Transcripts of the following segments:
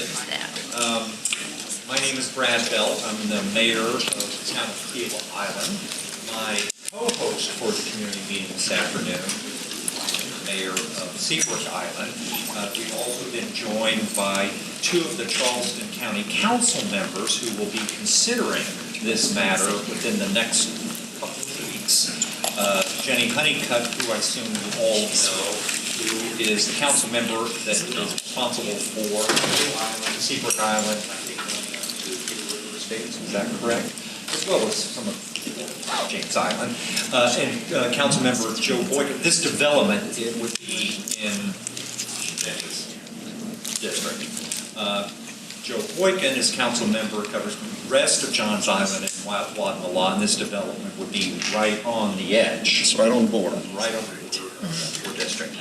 started. My name is Brad Belt. I'm the mayor of the town of Kiawah Island. My co-host for the community meeting this afternoon, the mayor of Seabrook Island. We've also been joined by two of the Charleston County Council members who will be considering this matter within the next couple of weeks. Jenny Honeycutt, who I assume you all know, who is the council member that is responsible for Seabrook Island, I think, States, is that correct? As well as some of James Island. And council member Joe Boykin. This development, it would be in Jenny's district. Joe Boykin is council member, covers the rest of Johns Island and Guatemala, and this development would be right on the edge. It's right on the border. Right over your district.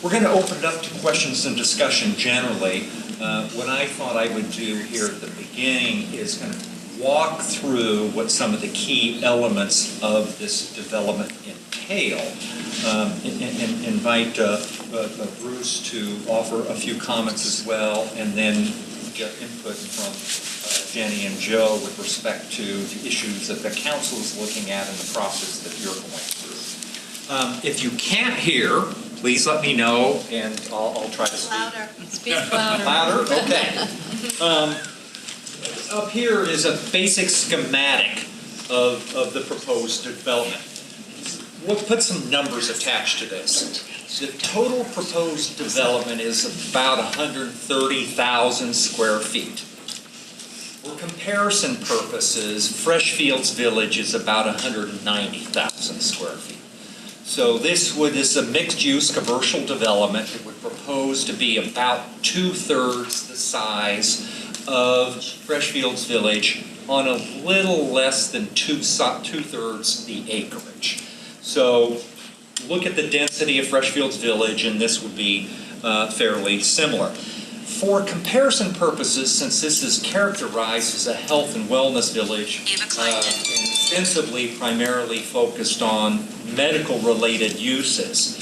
We're going to open it up to questions and discussion generally. What I thought I would do here at the beginning is kind of walk through what some of the key elements of this development entail. And invite Bruce to offer a few comments as well, and then get input from Jenny and Joe with respect to the issues that the council is looking at in the process that you're going through. If you can't hear, please let me know, and I'll try to speak. Louder. Speak louder. Louder? Okay. Up here is a basic schematic of the proposed development. We'll put some numbers attached to this. The total proposed development is about 130,000 square feet. For comparison purposes, Freshfields Village is about 190,000 square feet. So this is a mixed-use commercial development. It would propose to be about 2/3 the size of Freshfields Village on a little less than 2/3 the acreage. So look at the density of Freshfields Village, and this would be fairly similar. For comparison purposes, since this is characterized as a health and wellness village, extensively primarily focused on medical-related uses,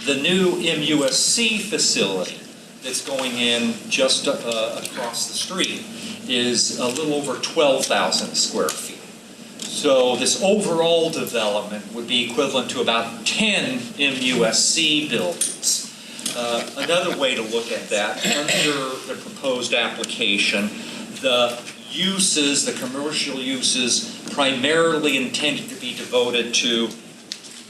the new MUSC facility that's going in just across the street is a little over 12,000 square feet. So this overall development would be equivalent to about 10 MUSC buildings. Another way to look at that, under the proposed application, the uses, the commercial uses, primarily intended to be devoted to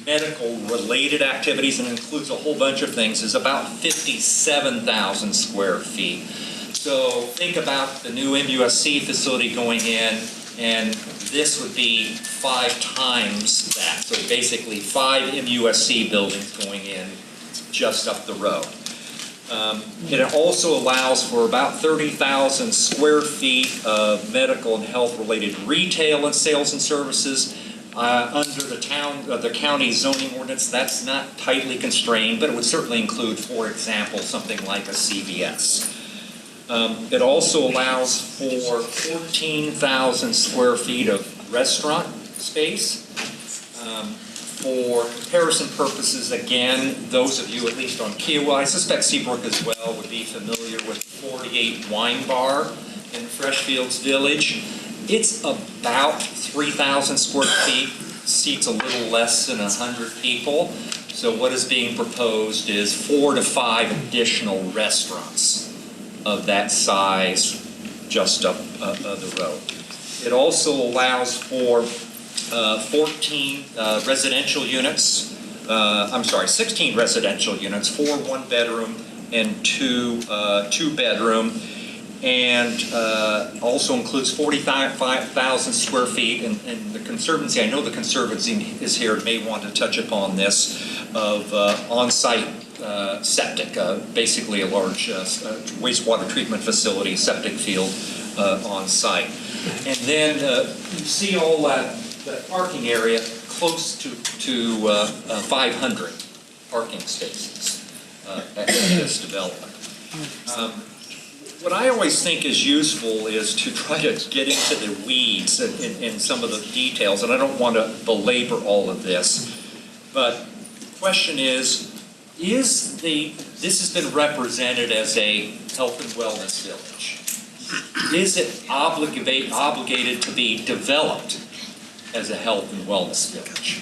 medical-related activities, and includes a whole bunch of things, is about 57,000 square feet. So think about the new MUSC facility going in, and this would be 5 times that. So basically 5 MUSC buildings going in just up the road. It also allows for about 30,000 square feet of medical and health-related retail and sales and services. Under the county zoning ordinance, that's not tightly constrained, but it would certainly include, for example, something like a CVS. It also allows for 14,000 square feet of restaurant space. For comparison purposes, again, those of you at least on Kiawah, I suspect Seabrook as well, would be familiar with 48 Wine Bar in Freshfields Village. It's about 3,000 square feet, seats a little less than 100 people. So what is being proposed is 4 to 5 additional restaurants of that size just up the road. It also allows for 16 residential units, 4 one-bedroom and 2 two-bedroom, and also includes 45,000 square feet, and the Conservancy, I know the Conservancy is here, may want to touch upon this, of on-site septic, basically a large wastewater treatment facility, septic field on site. And then you see all that parking area, close to 500 parking spaces at this development. What I always think is useful is to try to get into the weeds in some of the details, and I don't want to belabor all of this, but the question is this has been represented as a health and wellness village. Is it obligated to be developed as a health and wellness village?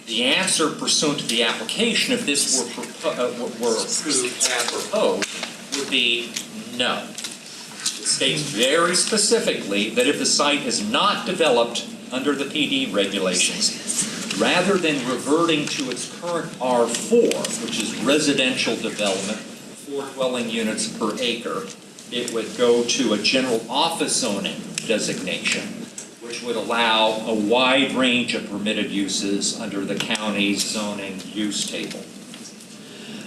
The answer pursuant to the application, if this were approved as proposed, would be no. It states very specifically that if the site is not developed under the PD regulations, rather than reverting to its current R4, which is residential development, 4 dwelling units per acre, it would go to a general office zoning designation, which would allow a wide range of permitted uses under the county's zoning use table.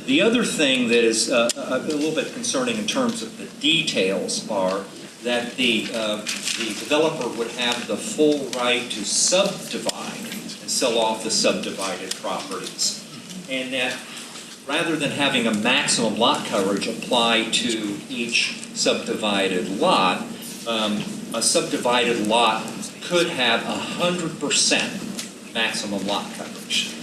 The other thing that is a little bit concerning in terms of the details are that the developer would have the full right to subdivide and sell off the subdivided properties. And that rather than having a maximum lot coverage apply to each subdivided lot, a subdivided lot could have 100% maximum lot coverage.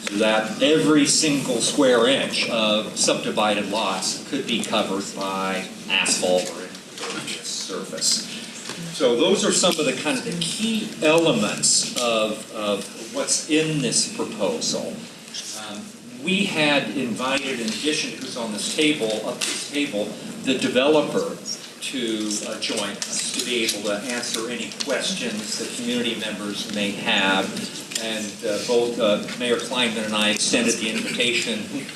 So that every single square inch of subdivided lots could be covered by asphalt or impervious surface. So those are some of the kind of the key elements of what's in this proposal. We had invited, in addition to who's on this table, the developer to join us, to be able to answer any questions that community members may have. And both Mayor Kleinman and I extended the invitation. We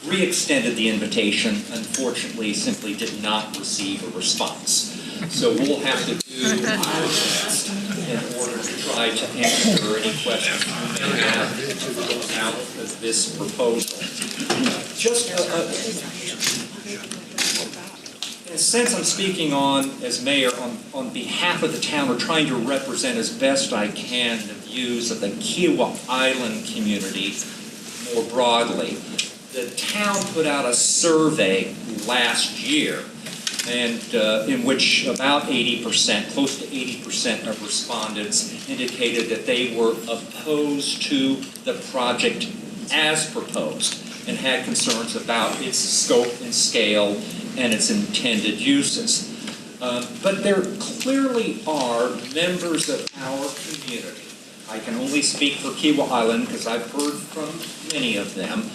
re-extended the invitation, unfortunately simply did not receive a response. So we'll have to do our best in order to try to answer any questions you may have out of this proposal. Just in a sense, I'm speaking as mayor on behalf of the town, or trying to represent as best I can the views of the Kiawah Island community more broadly. The town put out a survey last year, and in which about 80%, close to 80% of respondents indicated that they were opposed to the project as proposed and had concerns about its scope and scale and its intended uses. But there clearly are members of our community. I can only speak for Kiawah Island because I've heard from many of them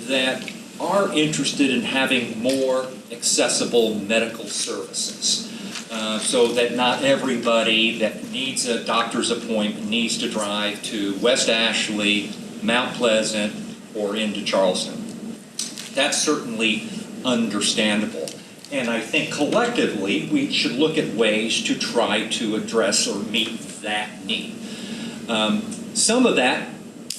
that are interested in having more accessible medical services, so that not everybody that needs a doctor's appointment needs to drive to West Ashley, Mount Pleasant, or into Charleston. That's certainly understandable. And I think collectively we should look at ways to try to address or meet that need. Some of that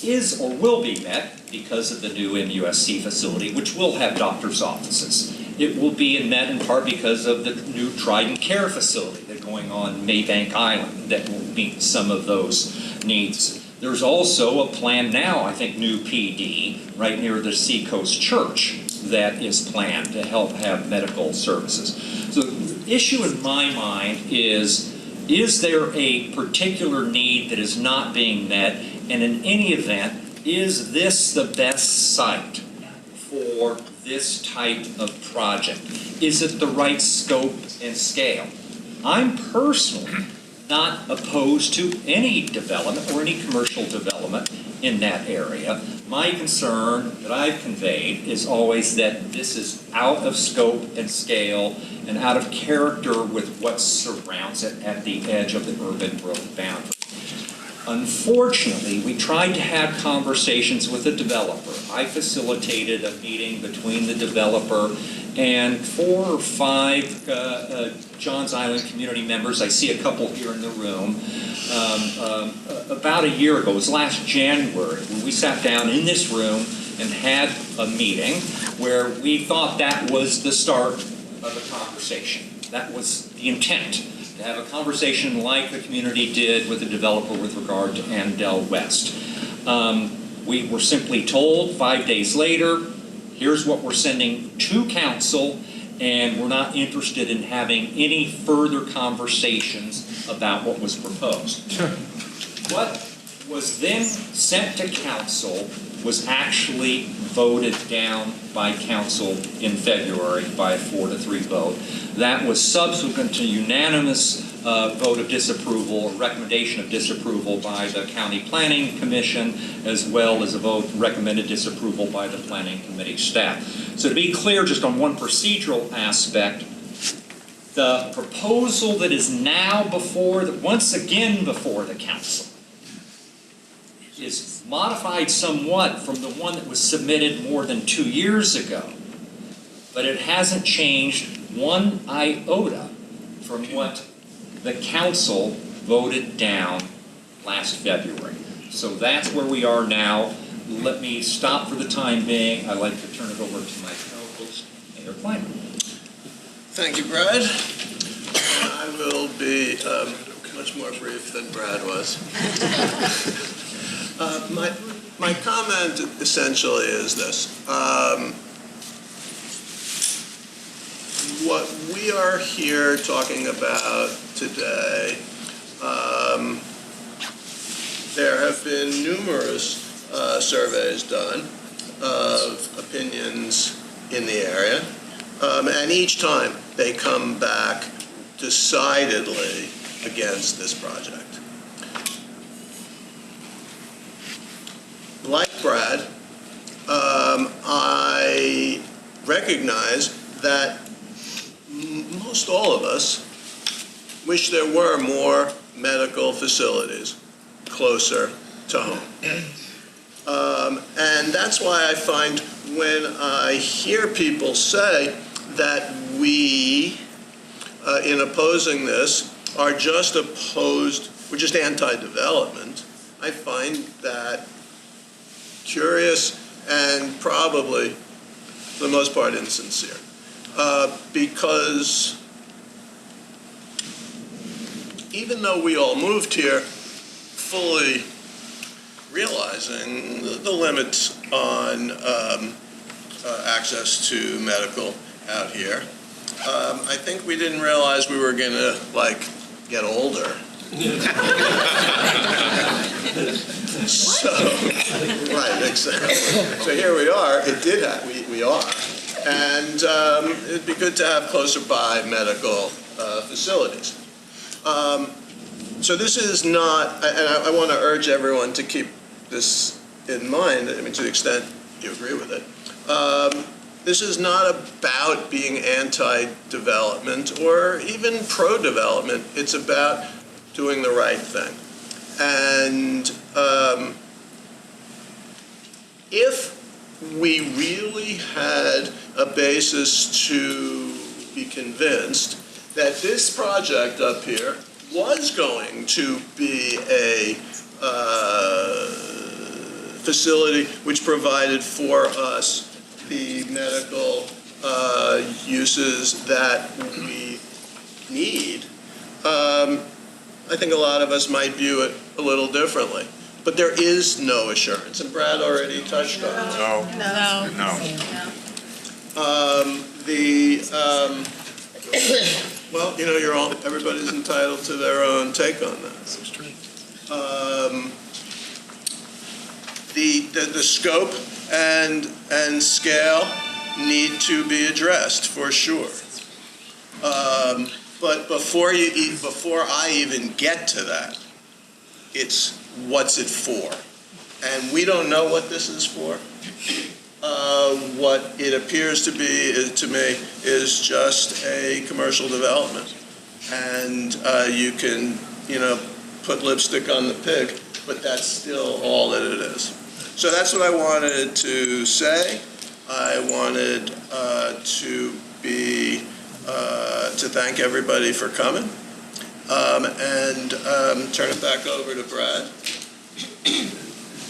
is or will be met because of the new MUSC facility, which will have doctor's offices. It will be met in part because of the new Trident Care facility that's going on Maybank Island that will meet some of those needs. There's also a plan now, I think, new PD right near the Seacoast Church that is planned to help have medical services. So the issue in my mind is there a particular need that is not being met? And in any event, is this the best site for this type of project? Is it the right scope and scale? I'm personally not opposed to any development or any commercial development in that area. My concern that I've conveyed is always that this is out of scope and scale and out of character with what surrounds it at the edge of the urban growth boundary. Unfortunately, we tried to have conversations with the developer. I facilitated a meeting between the developer and 4 or 5 Johns Island community members. I see a couple here in the room. About a year ago, it was last January, when we sat down in this room and had a meeting where we thought that was the start of a conversation. That was the intent, to have a conversation like the community did with the developer with regard to Andel West. We were simply told 5 days later, here's what we're sending to council, and we're not interested in having any further conversations about what was proposed. Sure. What was then sent to council was actually voted down by council in February by a 4-3 vote. That was subsequent to unanimous vote of disapproval, or recommendation of disapproval by the County Planning Commission, as well as a vote recommended disapproval by the Planning Committee staff. So to be clear, just on one procedural aspect, the proposal that is now once again before the council is modified somewhat from the one that was submitted more than 2 years ago, but it hasn't changed one iota from what the council voted down last February. So that's where we are now. Let me stop for the time being. I'd like to turn it over to my co-host, Mayor Kleinman. Thank you, Brad. I will be much more brief than Brad was. My comment essentially is this. What we are here talking about today, there have been numerous surveys done of opinions in the area, and each time they come back decidedly against this project. Like Brad, I recognize that most all of us wish there were more medical facilities closer to home. And that's why I find when I hear people say that we, in opposing this, are just opposed, we're just anti-development, I find that curious and probably, for the most part, insincere. Because even though we all moved here fully realizing the limits on access to medical out here, I think we didn't realize we were going to, get older. So, right, exactly. So here we are. It did happen. We are. And it'd be good to have closer by medical facilities. So this is not, and I want to urge everyone to keep this in mind, I mean, to the extent you agree with it. This is not about being anti-development or even pro-development. It's about doing the right thing. And if we really had a basis to be convinced that this project up here was going to be a facility which provided for us the medical uses that we need, I think a lot of us might view it a little differently. But there is no assurance, and Brad already touched on it. No. Well, everybody's entitled to their own take on that. That's true. The scope and scale need to be addressed for sure. But before I even get to that, it's what's it for? And we don't know what this is for. What it appears to be, to me, is just a commercial development. And you can, put lipstick on the pig, but that's still all that it is. So that's what I wanted to say. I wanted to thank everybody for coming, and turn it back over to Brad.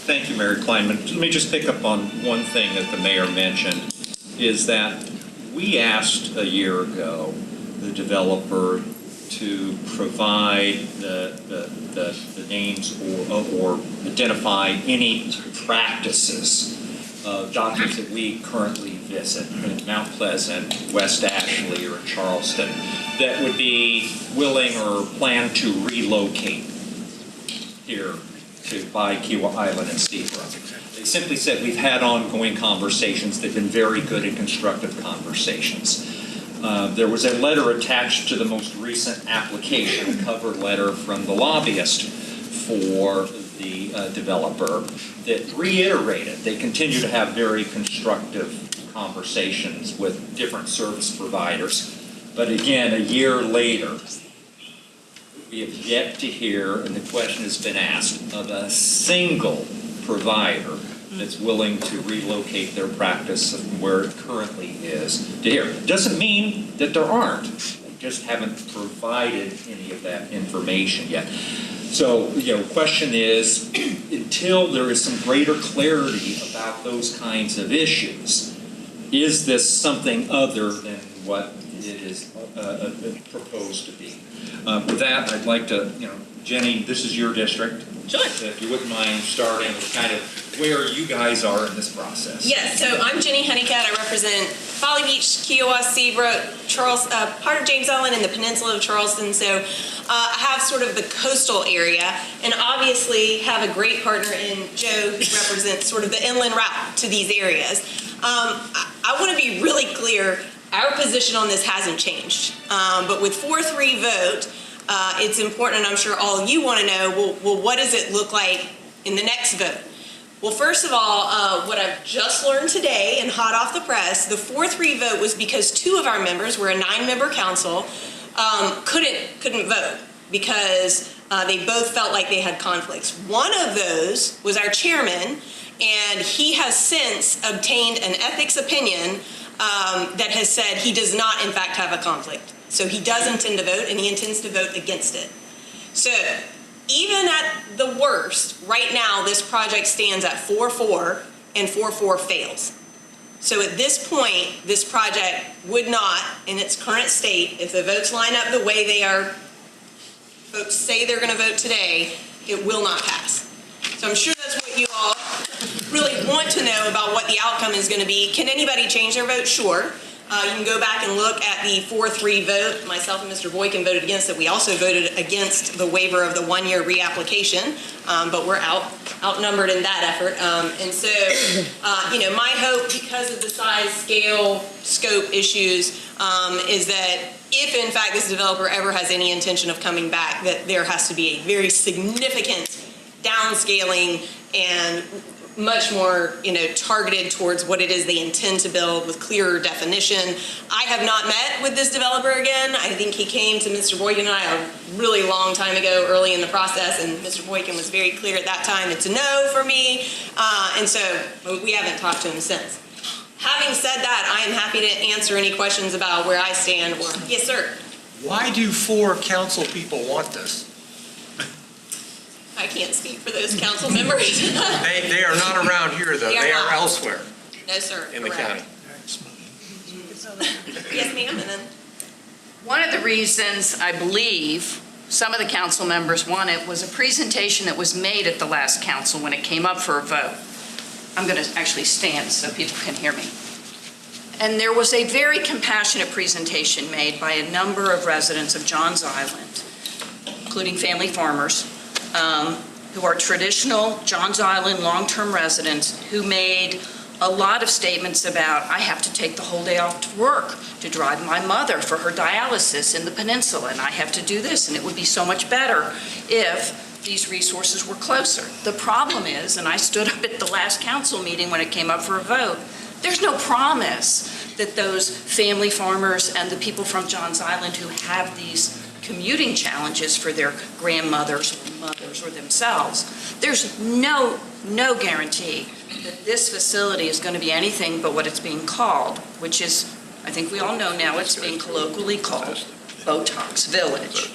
Thank you, Mayor Kleinman. Let me just pick up on one thing that the mayor mentioned, is that we asked a year ago the developer to provide the names or identify any practices of doctors that we currently visit in Mount Pleasant, West Ashley, or in Charleston that would be willing or plan to relocate here to buy Kiawah Island and Seabrook. They simply said, we've had ongoing conversations. They've been very good and constructive conversations. There was a letter attached to the most recent application, a cover letter from the lobbyist for the developer that reiterated they continue to have very constructive conversations with different service providers. But again, a year later, we have yet to hear, and the question has been asked, of a single provider that's willing to relocate their practice from where it currently is to here. Doesn't mean that there aren't. They just haven't provided any of that information yet. So, question is, until there is some greater clarity about those kinds of issues, is this something other than what it is proposed to be? With that, I'd like to, Jenny, this is your district. Sure. If you wouldn't mind starting with kind of where you guys are in this process. Yes, so I'm Jenny Honeycutt. I represent Folly Beach, Kiawah-Seabrook, part of James Island and the peninsula of Charleston. So I have sort of the coastal area, and obviously have a great partner in Joe, who represents sort of the inland route to these areas. I want to be really clear, our position on this hasn't changed. But with 4-3 vote, it's important, and I'm sure all of you want to know, well, what does it look like in the next vote? Well, first of all, what I've just learned today, and hot off the press, the 4-3 vote was because 2 of our members, we're a 9-member council, couldn't vote because they both felt like they had conflicts. One of those was our chairman, and he has since obtained an ethics opinion that has said he does not, in fact, have a conflict. So he does intend to vote, and he intends to vote against it. So even at the worst, right now, this project stands at 4-4, and 4-4 fails. So at this point, this project would not, in its current state, if the votes line up the way folks say they're going to vote today, it will not pass. So I'm sure that's what you all really want to know about what the outcome is going to be. Can anybody change their vote? Sure. You can go back and look at the 4-3 vote. Myself and Mr. Boykin voted against it. We also voted against the waiver of the 1-year reapplication, but we're outnumbered in that effort. And so, my hope, because of the size, scale, scope issues, is that if in fact this developer ever has any intention of coming back, that there has to be a very significant downscaling and much more, targeted towards what it is they intend to build with clearer definition. I have not met with this developer again. I think he came to Mr. Boykin and I a really long time ago, early in the process, and Mr. Boykin was very clear at that time, it's a no for me, and so we haven't talked to him since. Having said that, I am happy to answer any questions about where I stand. Yes, sir. Why do 4 council people want this? I can't speak for those council members. They are not around here, though. They are elsewhere No, sir. in the Correct. county. Yes, ma'am, and then. One of the reasons I believe some of the council members want it was a presentation that was made at the last council when it came up for a vote. I'm going to actually stand so people can hear me. And there was a very compassionate presentation made by a number of residents of Johns Island, including family farmers, who are traditional Johns Island long-term residents who made a lot of statements about, I have to take the whole day off to work to drive my mother for her dialysis in the peninsula, and I have to do this, and it would be so much better if these resources were closer. The problem is, and I stood up at the last council meeting when it came up for a vote, there's no promise that those family farmers and the people from Johns Island who have these commuting challenges for their grandmothers or mothers or themselves, there's no guarantee that this facility is going to be anything but what it's being called, which is, I think we all know now, it's being colloquially called Botox Village.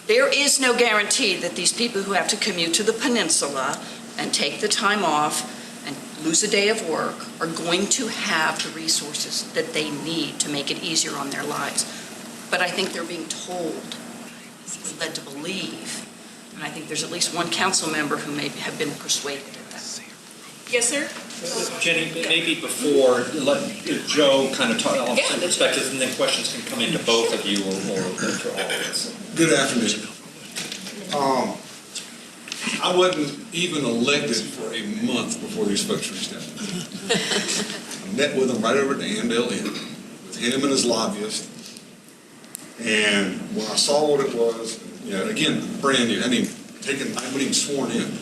There is no guarantee that these people who have to commute to the peninsula and take the time off and lose a day of work are going to have the resources that they need to make it easier on their lives. But I think they're being told, led to believe, and I think there's at least one council member who may have been persuaded of that. Yes, sir? Jenny, maybe before, let Joe kind of talk off some perspectives, and then questions can come into both of you or to all of us. Good afternoon. I wasn't even elected for a month before these folks reached out. I met with them right over at the Andale Inn, with him and his lobbyist. And when I saw what it was, you know, again, brand new, I wasn't even sworn in.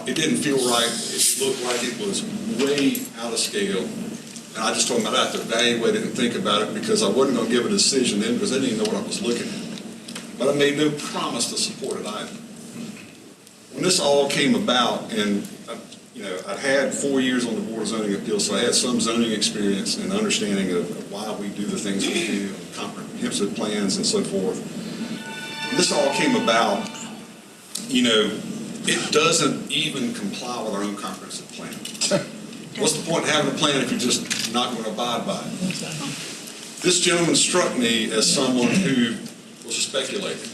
It didn't feel right. It looked like it was way out of scale. And I just told them I'd have to evaluate it and think about it because I wasn't going to give a decision then because I didn't even know what I was looking at. But I made no promise to support it either. When this all came about, and you know, I'd had 4 years on the Board of Zoning Appeals, so I had some zoning experience and understanding of why we do the things we do, comprehensive plans and so forth. When this all came about, you know, it doesn't even comply with our own comprehensive plan. What's the point of having a plan if you're just not going to abide by it? This gentleman struck me as someone who was a speculator.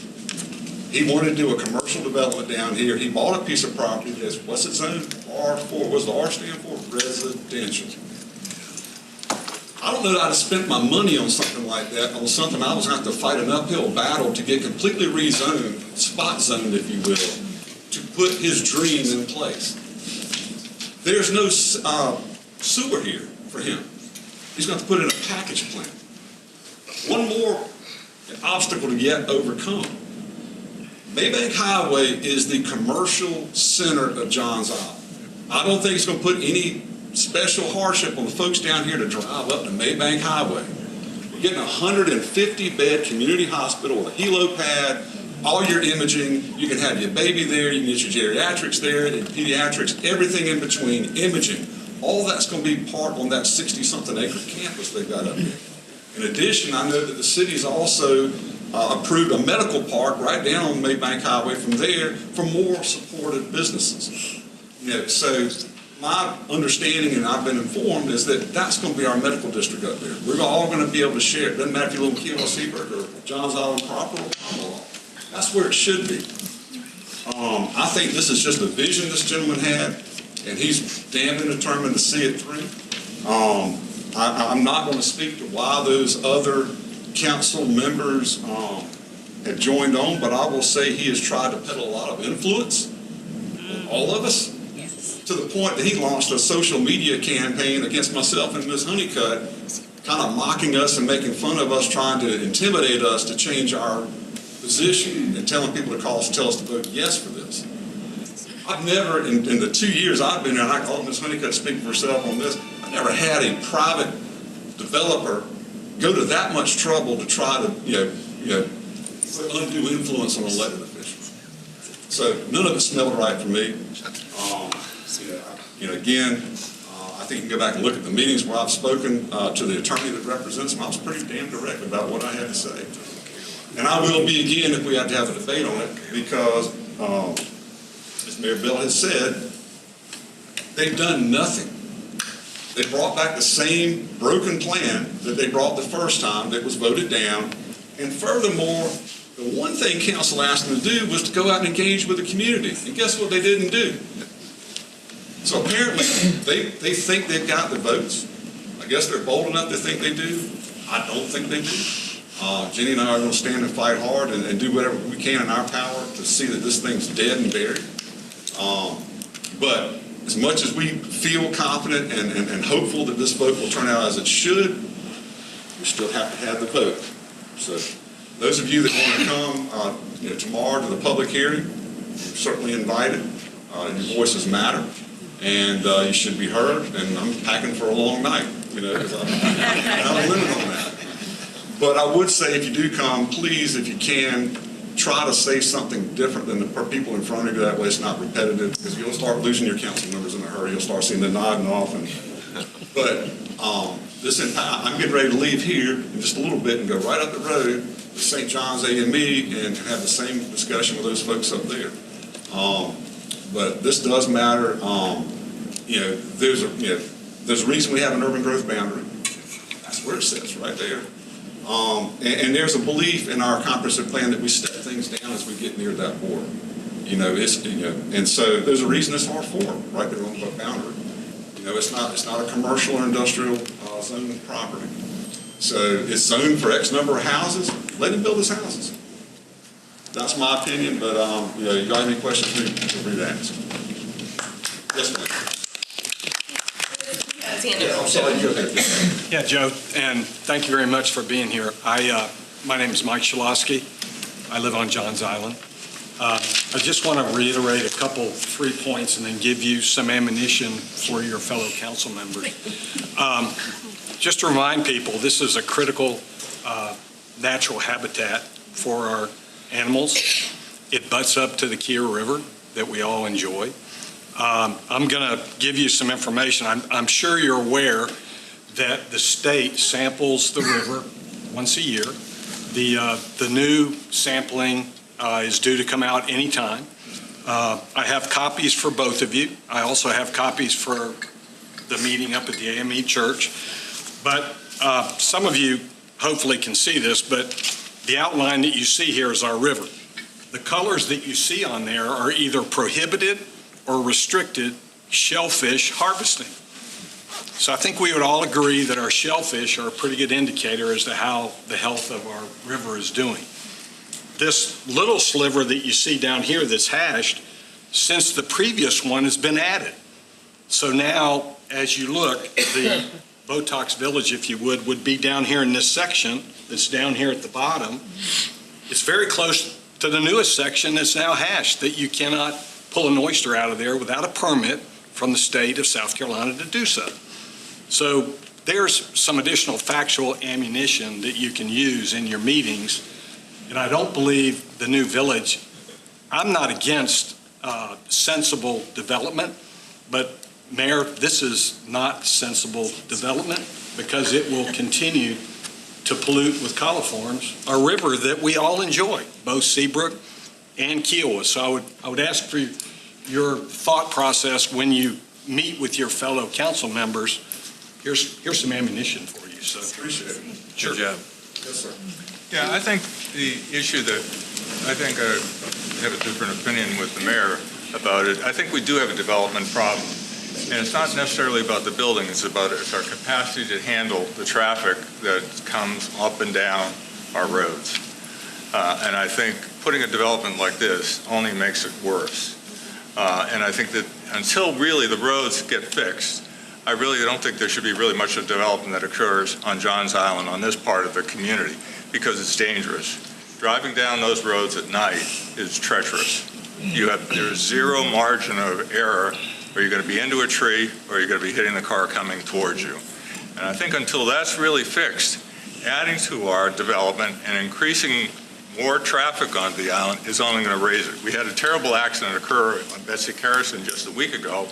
He wanted to do a commercial development down here. He bought a piece of property that's, what's it zone? R4, what's the R stand for? Residential. I don't know that I'd have spent my money on something like that, on something I was going to have to fight an uphill battle to get completely rezoned, spot zoned, if you will, to put his dream in place. There's no sewer here for him. He's going to put in a package plant. One more obstacle to yet overcome. Maybank Highway is the commercial center of Johns Island. I don't think it's going to put any special hardship on the folks down here to drive up to Maybank Highway. You're getting a 150-bed community hospital with a helo pad, all your imaging. You can have your baby there, you can get your geriatrics there, and pediatrics, everything in between, imaging. All that's going to be part on that 60-something acre campus they've got up there. In addition, I know that the city's also approved a medical park right down on Maybank Highway from there for more supportive businesses. You know, so my understanding, and I've been informed, is that that's going to be our medical district up there. We're all going to be able to share it. Doesn't matter if you live in Kiawah-Seabrook or Johns Island proper or Commonwealth. That's where it should be. I think this is just a vision this gentleman had, and he's damn determined to see it through. I'm not going to speak to why those other council members have joined on, but I will say he has tried to peddle a lot of influence on all of us, to the point that he launched a social media campaign against myself and Ms. Honeycutt, kind of mocking us and making fun of us, trying to intimidate us to change our position and telling people to tell us to vote yes for this. I've never, in the 2 years I've been here, and I call Ms. Honeycutt speak for herself on this, I never had a private developer go to that much trouble to try to, put undue influence on elected officials. So none of it smelled right for me. Again, I think you can go back and look at the meetings where I've spoken to the attorney that represents him. I was pretty damn direct about what I had to say. And I will be again if we have to have a debate on it, because, as Mayor Bell has said, they've done nothing. They brought back the same broken plan that they brought the first time that was voted down. And furthermore, the one thing council asked them to do was to go out and engage with the community. And guess what they didn't do? So apparently, they think they've got the votes. I guess they're bold enough to think they do. I don't think they do. Jenny and I are going to stand and fight hard and do whatever we can in our power to see that this thing's dead and buried. But as much as we feel confident and hopeful that this vote will turn out as it should, we still have to have the vote. So those of you that want to come tomorrow to the public hearing, you're certainly invited. Your voices matter, and you should be heard. And I'm packing for a long night, because I'm not a limit on that. But I would say if you do come, please, if you can, try to say something different than the people in front of you. That way it's not repetitive, because you'll start losing your council members in a hurry. You'll start seeing them nodding off. But I'm getting ready to leave here in just a little bit and go right up the road to St. John's AME and have the same discussion with those folks up there. But this does matter. There's a reason we have an urban growth boundary. That's where it sits, right there. And there's a belief in our comprehensive plan that we step things down as we get near that border. And so there's a reason it's R4 right there on the boundary. It's not a commercial or industrial zone property. So it's zoned for X number of houses. Let him build his houses. That's my opinion, but, you know, you got any questions, feel free to ask. Yes, ma'am. I'm sorry, you go ahead. Yeah, Joe, and thank you very much for being here. My name is Mike Shalosky. I live on Johns Island. I just want to reiterate three points and then give you some ammunition for your fellow council members. Just to remind people, this is a critical natural habitat for our animals. It butts up to the Kiawah River that we all enjoy. I'm going to give you some information. I'm sure you're aware that the state samples the river once a year. The new sampling is due to come out anytime. I have copies for both of you. I also have copies for the meeting up at the AME Church. But some of you hopefully can see this, but the outline that you see here is our river. The colors that you see on there are either prohibited or restricted shellfish harvesting. So I think we would all agree that our shellfish are a pretty good indicator as to how the health of our river is doing. This little sliver that you see down here that's hashed, since the previous one has been added. So now, as you look, the Botox Village, if you would be down here in this section that's down here at the bottom. It's very close to the newest section that's now hashed, that you cannot pull an oyster out of there without a permit from the state of South Carolina to do so. So there's some additional factual ammunition that you can use in your meetings. And I don't believe the new village, I'm not against sensible development, but Mayor, this is not sensible development because it will continue to pollute with coliforms a river that we all enjoy, both Seabrook and Kiawah. So I would ask for your thought process when you meet with your fellow council members. Here's some ammunition for you. So Appreciate it. Sure. Good job. Yes, sir. Yeah, I think the issue that, I think I have a different opinion with the mayor about it. I think we do have a development problem. And it's not necessarily about the building, it's our capacity to handle the traffic that comes up and down our roads. And I think putting a development like this only makes it worse. And I think that until really the roads get fixed, I really don't think there should be really much of development that occurs on Johns Island, on this part of the community, because it's dangerous. Driving down those roads at night is treacherous. There's zero margin of error, or you're going to be into a tree, or you're going to be hitting the car coming towards you. And I think until that's really fixed, adding to our development and increasing more traffic on the island is only going to raise it. We had a terrible accident occur on Betsy Carrison just a week ago,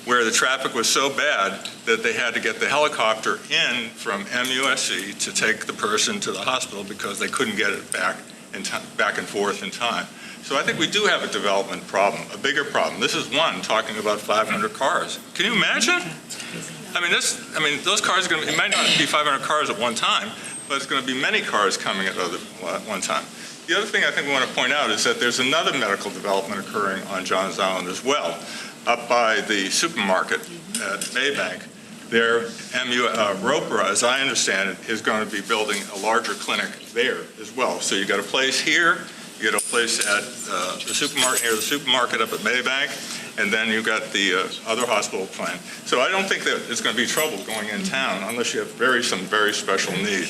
where the traffic was so bad that they had to get the helicopter in from MUSC to take the person to the hospital because they couldn't get it back and forth in time. So I think we do have a development problem, a bigger problem. This is one, talking about 500 cars. Can you imagine? Those cars are going to, it might not be 500 cars at one time, but it's going to be many cars coming at one time. The other thing I think we want to point out is that there's another medical development occurring on Johns Island as well, up by the supermarket at Maybank. There, Roper, as I understand it, is going to be building a larger clinic there as well. So you got a place here, you got a place at the supermarket, near the supermarket up at Maybank, and then you've got the other hospital plan. So I don't think that it's going to be trouble going in town unless you have some very special need.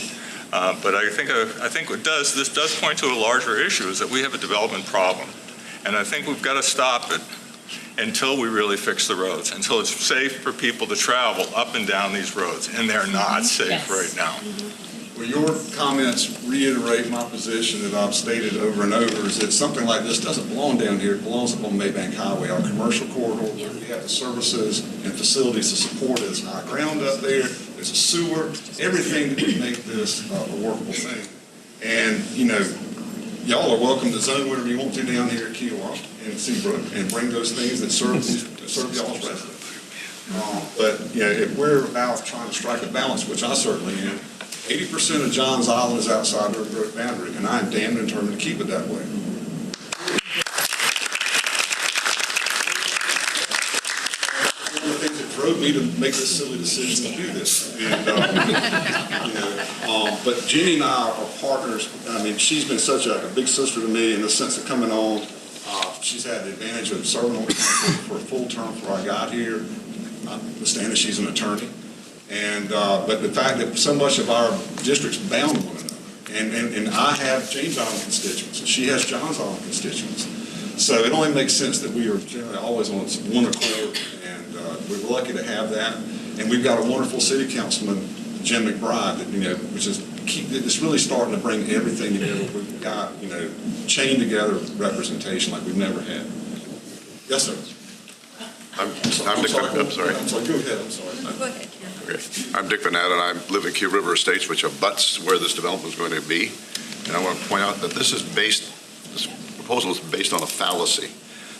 But I think this does point to a larger issue, is that we have a development problem. And I think we've got to stop it until we really fix the roads, until it's safe for people to travel up and down these roads, and they're not safe right now. Well, your comments reiterate my position that I've stated over and over, is that something like this doesn't belong down here, it belongs up on Maybank Highway, our commercial corridor, where we have the services and facilities to support it. There's high ground up there, there's a sewer, everything that would make this a workable thing. And, y'all are welcome to zone whatever you want to down here at Kiawah and Seabrook and bring those things that serve y'all's residents. But, if we're about trying to strike a balance, which I certainly am, 80% of Johns Island is outside the growth boundary, and I'm damn determined to keep it that way. One of the things that drove me to make this silly decision to do this. And, but Jenny and I are partners. I mean, she's been such a big sister to me in the sense of coming on. She's had the advantage of serving on council for a full term before I got here. I understand that she's an attorney. And, but the fact that so much of our district's bound one another. And I have James Island constituents, and she has Johns Island constituents. So it only makes sense that we are generally always on one accord, and we're lucky to have that. And we've got a wonderful city councilman, Jim McBride, that, which is it's really starting to bring everything together. We've got, chained together representation like we've never had. Yes, sir. I'm Dick Van, I'm sorry. I'm sorry, go ahead, I'm sorry. Go ahead. Okay. I'm Dick Van and I live in Kiawah River Estates, which abuts where this development is going to be. And I want to point out that this proposal is based on a fallacy,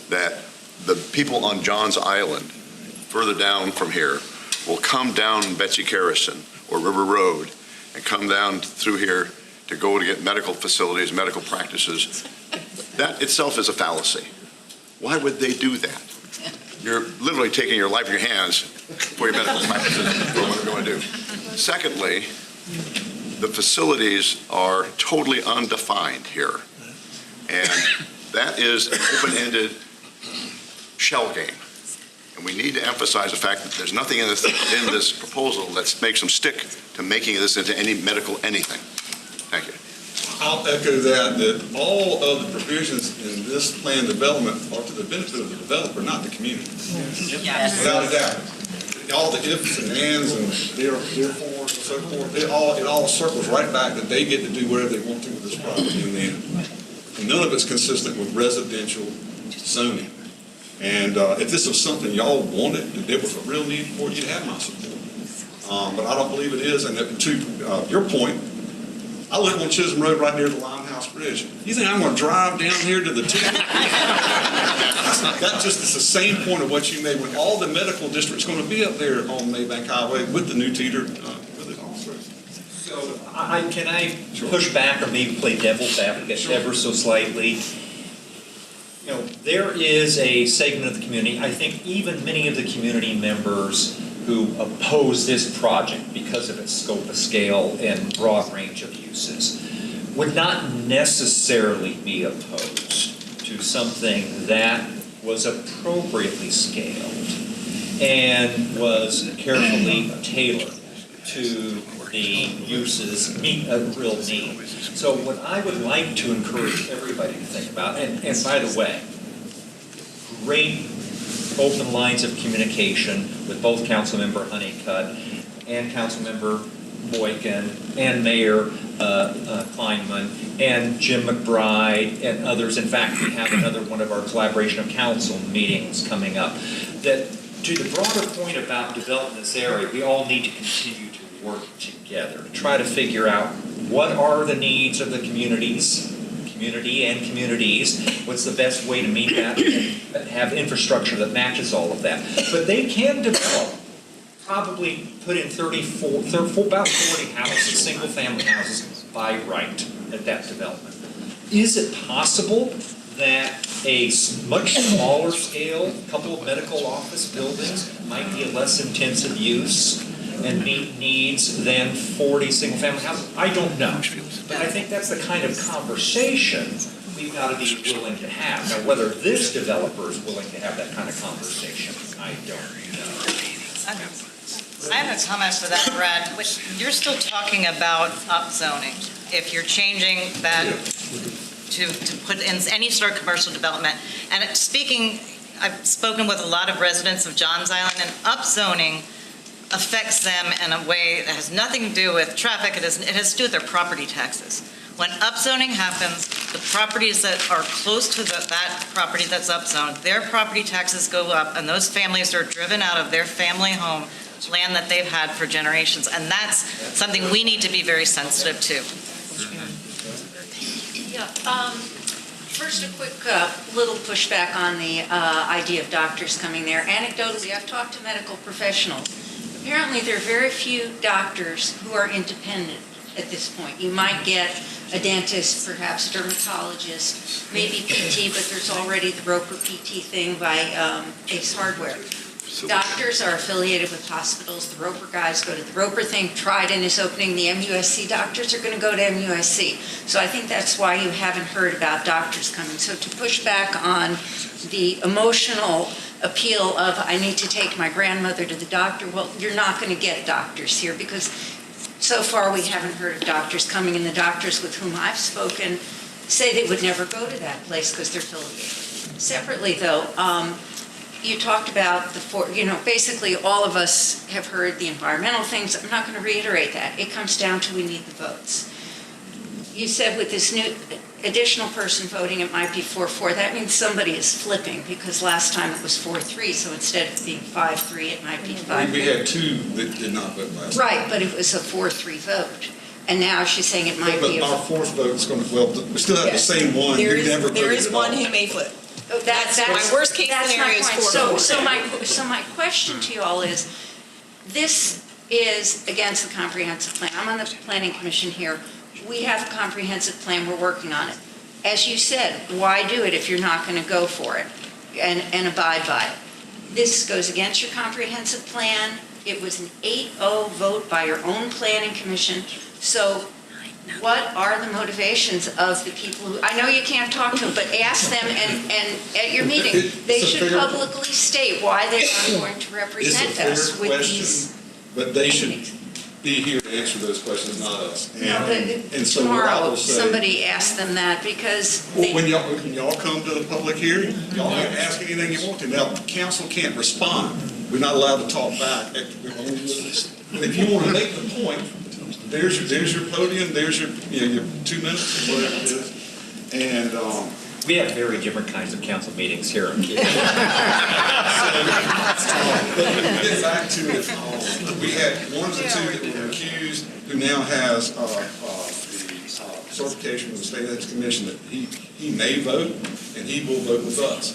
that the people on Johns Island, further down from here, will come down Betsy Carrison or River Road and come down through here to go to get medical facilities, medical practices. That itself is a fallacy. Why would they do that? You're literally taking your life in your hands for your medical practices, for what they're going to do. Secondly, the facilities are totally undefined here. And that is an open-ended shell game. And we need to emphasize the fact that there's nothing in this proposal that makes them stick to making this into any medical anything. Thank you. I'll echo that all of the provisions in this plan development are to the benefit of the developer, not the community. Yes. Without a doubt. All the ifs and ands and therefore and so forth, it all circles right back that they get to do whatever they want to with this property in the end. And none of it's consistent with residential zoning. And if this was something y'all wanted, if there was a real need for it, you'd have my support. But I don't believe it is. And to your point, I live on Chisholm Road right near the Limehouse Bridge. You think I'm going to drive down here to the tip? That just is the same point of what you made. When all the medical district's going to be up there on Maybank Highway with the new teeter with it also. So can I push back or maybe play devil's advocate ever so slightly? There is a segment of the community, I think even many of the community members who oppose this project because of its scope of scale and broad range of uses would not necessarily be opposed to something that was appropriately scaled and was carefully tailored to the uses, meet a real need. So what I would like to encourage everybody to think about, and by the way, great open lines of communication with both Councilmember Honeycutt and Councilmember Boykin and Mayor Kleinman and Jim McBride and others. In fact, we have another one of our collaboration of council meetings coming up. That to the broader point about developing this area, we all need to continue to work together to try to figure out what are the needs of the community and communities, what's the best way to meet that, and have infrastructure that matches all of that. But they can develop, probably put in about 40 houses, single-family houses, by right at that development. Is it possible that a much smaller scale, couple of medical office buildings might be a less intensive use and meet needs than 40 single-family houses? I don't know. But I think that's the kind of conversation we've got to be willing to have. Now, whether this developer is willing to have that kind of conversation, I don't know. I have a comment for that, Brad. You're still talking about upzoning. If you're changing that to put in any sort of commercial development. And I've spoken with a lot of residents of Johns Island, and upzoning affects them in a way that has nothing to do with traffic. It has to do with their property taxes. When upzoning happens, the properties that are close to that property that's upzoned, their property taxes go up, and those families are driven out of their family home, land that they've had for generations. And that's something we need to be very sensitive to. Yeah. First, a quick little pushback on the idea of doctors coming there. Anecdotally, I've talked to medical professionals. Apparently, there are very few doctors who are independent at this point. You might get a dentist, perhaps dermatologist, maybe PT, but there's already the Roper PT thing by Ace Hardware. Doctors are affiliated with hospitals. The Roper guys go to the Roper thing. Trident is opening. The MUSC doctors are going to go to MUSC. So I think that's why you haven't heard about doctors coming. So to push back on the emotional appeal of, I need to take my grandmother to the doctor, well, you're not going to get doctors here because so far we haven't heard of doctors coming, and the doctors with whom I've spoken say they would never go to that place because they're affiliated. Separately, though, you talked about basically all of us have heard the environmental things. I'm not going to reiterate that. It comes down to we need the votes. You said with this new additional person voting, it might be 4-4. That means somebody is flipping because last time it was 4-3. So instead of being 5-3, it might be 5-3. We had 2 that did not vote last. Right, but it was a 4-3 vote. And now she's saying it might be But our 4th vote is going to, well, we still have the same one who never voted at all. There is one who may flip. Oh, that's my worst case that's scenario my is point. 4-4. So my question to you all is, this is against the comprehensive plan. I'm on the planning commission here. We have a comprehensive plan. We're working on it. As you said, why do it if you're not going to go for it and abide by it? This goes against your comprehensive plan. It was an 8-0 vote by your own planning commission. So what are the motivations of the people who, I know you can't talk to them, but ask them and at your meeting, they should publicly state why they are going to represent us with these. But they should be here to answer those questions, not us. And so what I Tomorrow, will say, somebody ask them that because well, when y'all come to the public hearing, y'all can ask anything you want to. Now, council can't respond. We're not allowed to talk back. But if you want to make the point, there's your podium, there's your 2 minutes, or whatever it is. And We have very different kinds of council meetings here in Kiawah. But get back to it, we had one of the 2 that were accused who now has the certification from the State Ethics Commission that he may vote and he will vote with us.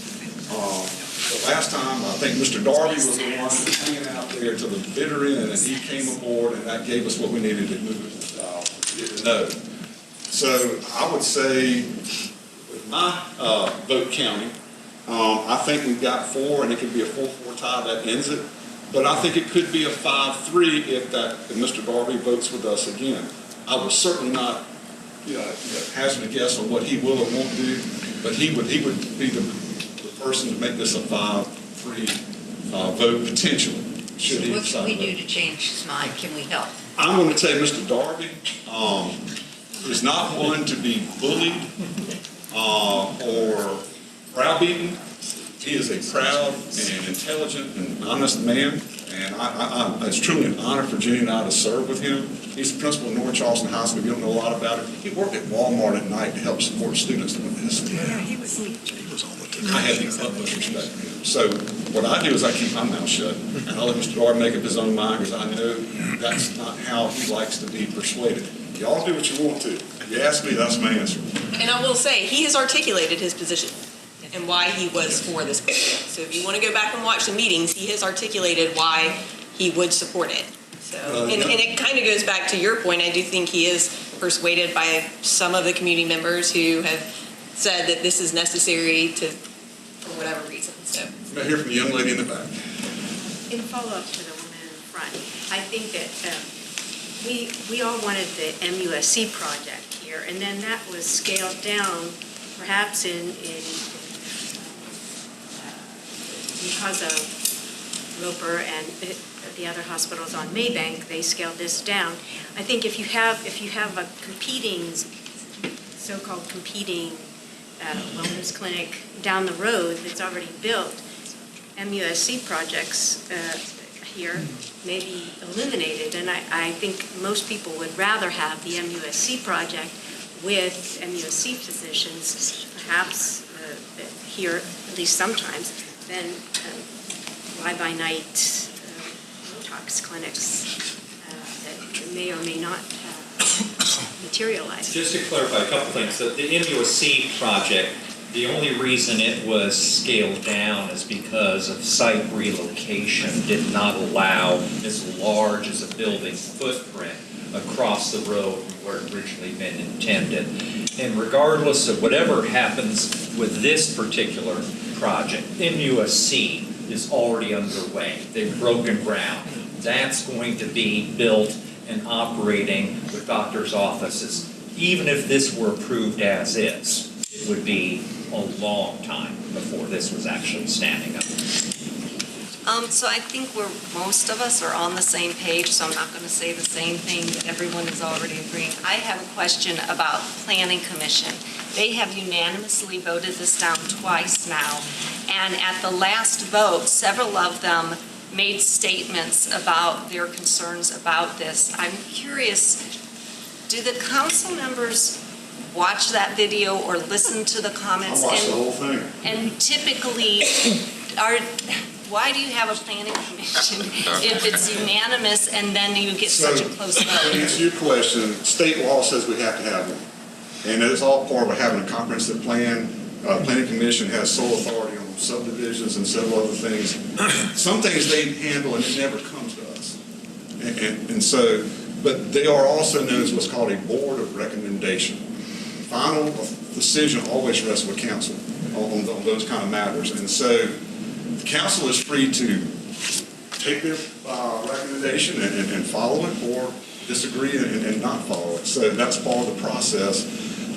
The last time, I think Mr. Darby was the one who was hanging out there to the bitter end, and he came aboard, and that gave us what we needed to move it. No. So I would say, with my vote counting, I think we've got 4, and it could be a 4-4 tie that ends it. But I think it could be a 5-3 if Mr. Darby votes with us again. I will certainly not hazard a guess on what he will or won't do, but he would be the person to make this a 5-3 vote potentially. Should he what can we decide do to change his mind? Can we help? I'm going to tell you, Mr. Darby is not one to be bullied or browbeaten. He is a proud and intelligent and honest man, and it's truly an honor for Jenny and I to serve with him. He's the principal of North Charleston High School. You don't know a lot about it. He worked at Walmart at night to help support students that went to his school. Yeah, he was on the team. I had the utmost respect for him. So what I do is I keep my mouth shut, and I let Mr. Darby make up his own mind because I know that's not how he likes to be persuaded. Y'all do what you want to. If you ask me, that's my answer. And I will say, he has articulated his position and why he was for this position. So if you want to go back and watch the meetings, he has articulated why he would support it. So, and it kind of goes back to your point. I do think he is persuaded by some of the community members who have said that this is necessary for whatever reason. So I hear from the young lady in the back. In follow-up to the woman in the front, I think that we all wanted the MUSC project here, and then that was scaled down, perhaps because of Roper and the other hospitals on Maybank, they scaled this down. I think if you have a competing, so-called competing wellness clinic down the road that's already built, MUSC projects here may be eliminated, and I think most people would rather have the MUSC project with MUSC physicians, perhaps here, at least sometimes, than fly-by-night Botox clinics that may or may not materialize. Just to clarify a couple things, the MUSC project, the only reason it was scaled down is because of site relocation did not allow as large as a building footprint across the road from where it originally been intended. And regardless of whatever happens with this particular project, MUSC is already underway. They've broken ground. That's going to be built and operating with doctor's offices. Even if this were approved as is, it would be a long time before this was actually standing up. So I think most of us are on the same page, so I'm not going to say the same thing that everyone is already agreeing. I have a question about Planning Commission. They have unanimously voted this down twice now, and at the last vote, several of them made statements about their concerns about this. I'm curious, do the council members watch that video or listen to the comments? I watched the whole thing. And typically, why do you have a planning commission if it's unanimous and then you get such a close To vote? answer your question, state law says we have to have one. And it's all part of having a comprehensive plan. Planning Commission has sole authority on subdivisions and several other things. Some things they handle and it never comes to us. And so, but they are also known as what's called a board of recommendation. Final decision always rests with council on those kind of matters. And so the council is free to take their recommendation and follow it, or disagree and not follow it. So that's part of the process.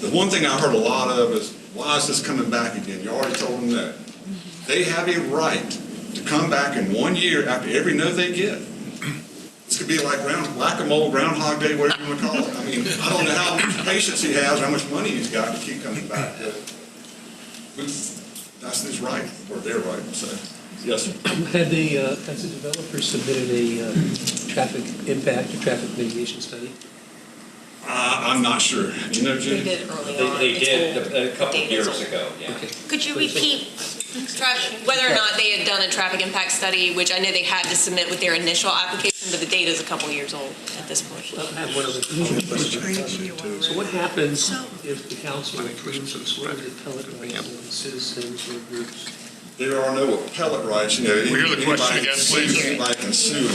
The one thing I heard a lot of is, why is this coming back again? You already told them that. They have a right to come back in 1 year after every no they get. This could be like whack-a-mole, Groundhog Day, whatever you want to call it. I mean, I don't know how much patience he has or how much money he's got to keep coming back. But that's his right, or their right, so. Yes, sir. Has the developer submitted a traffic impact or traffic mitigation study? I'm not sure. You know, Jim? They did early on. They It's did old. a couple Data's years old. ago, yeah. Okay. Could you repeat whether or not they had done a traffic impact study, which I know they had to submit with their initial application, but the data is a couple years old at this point. I have one other question. So what happens if the council approves one of the appellate rights of the citizens or groups? There are no appellate rights, you know. Will you hear the question again, please? Anybody can sue.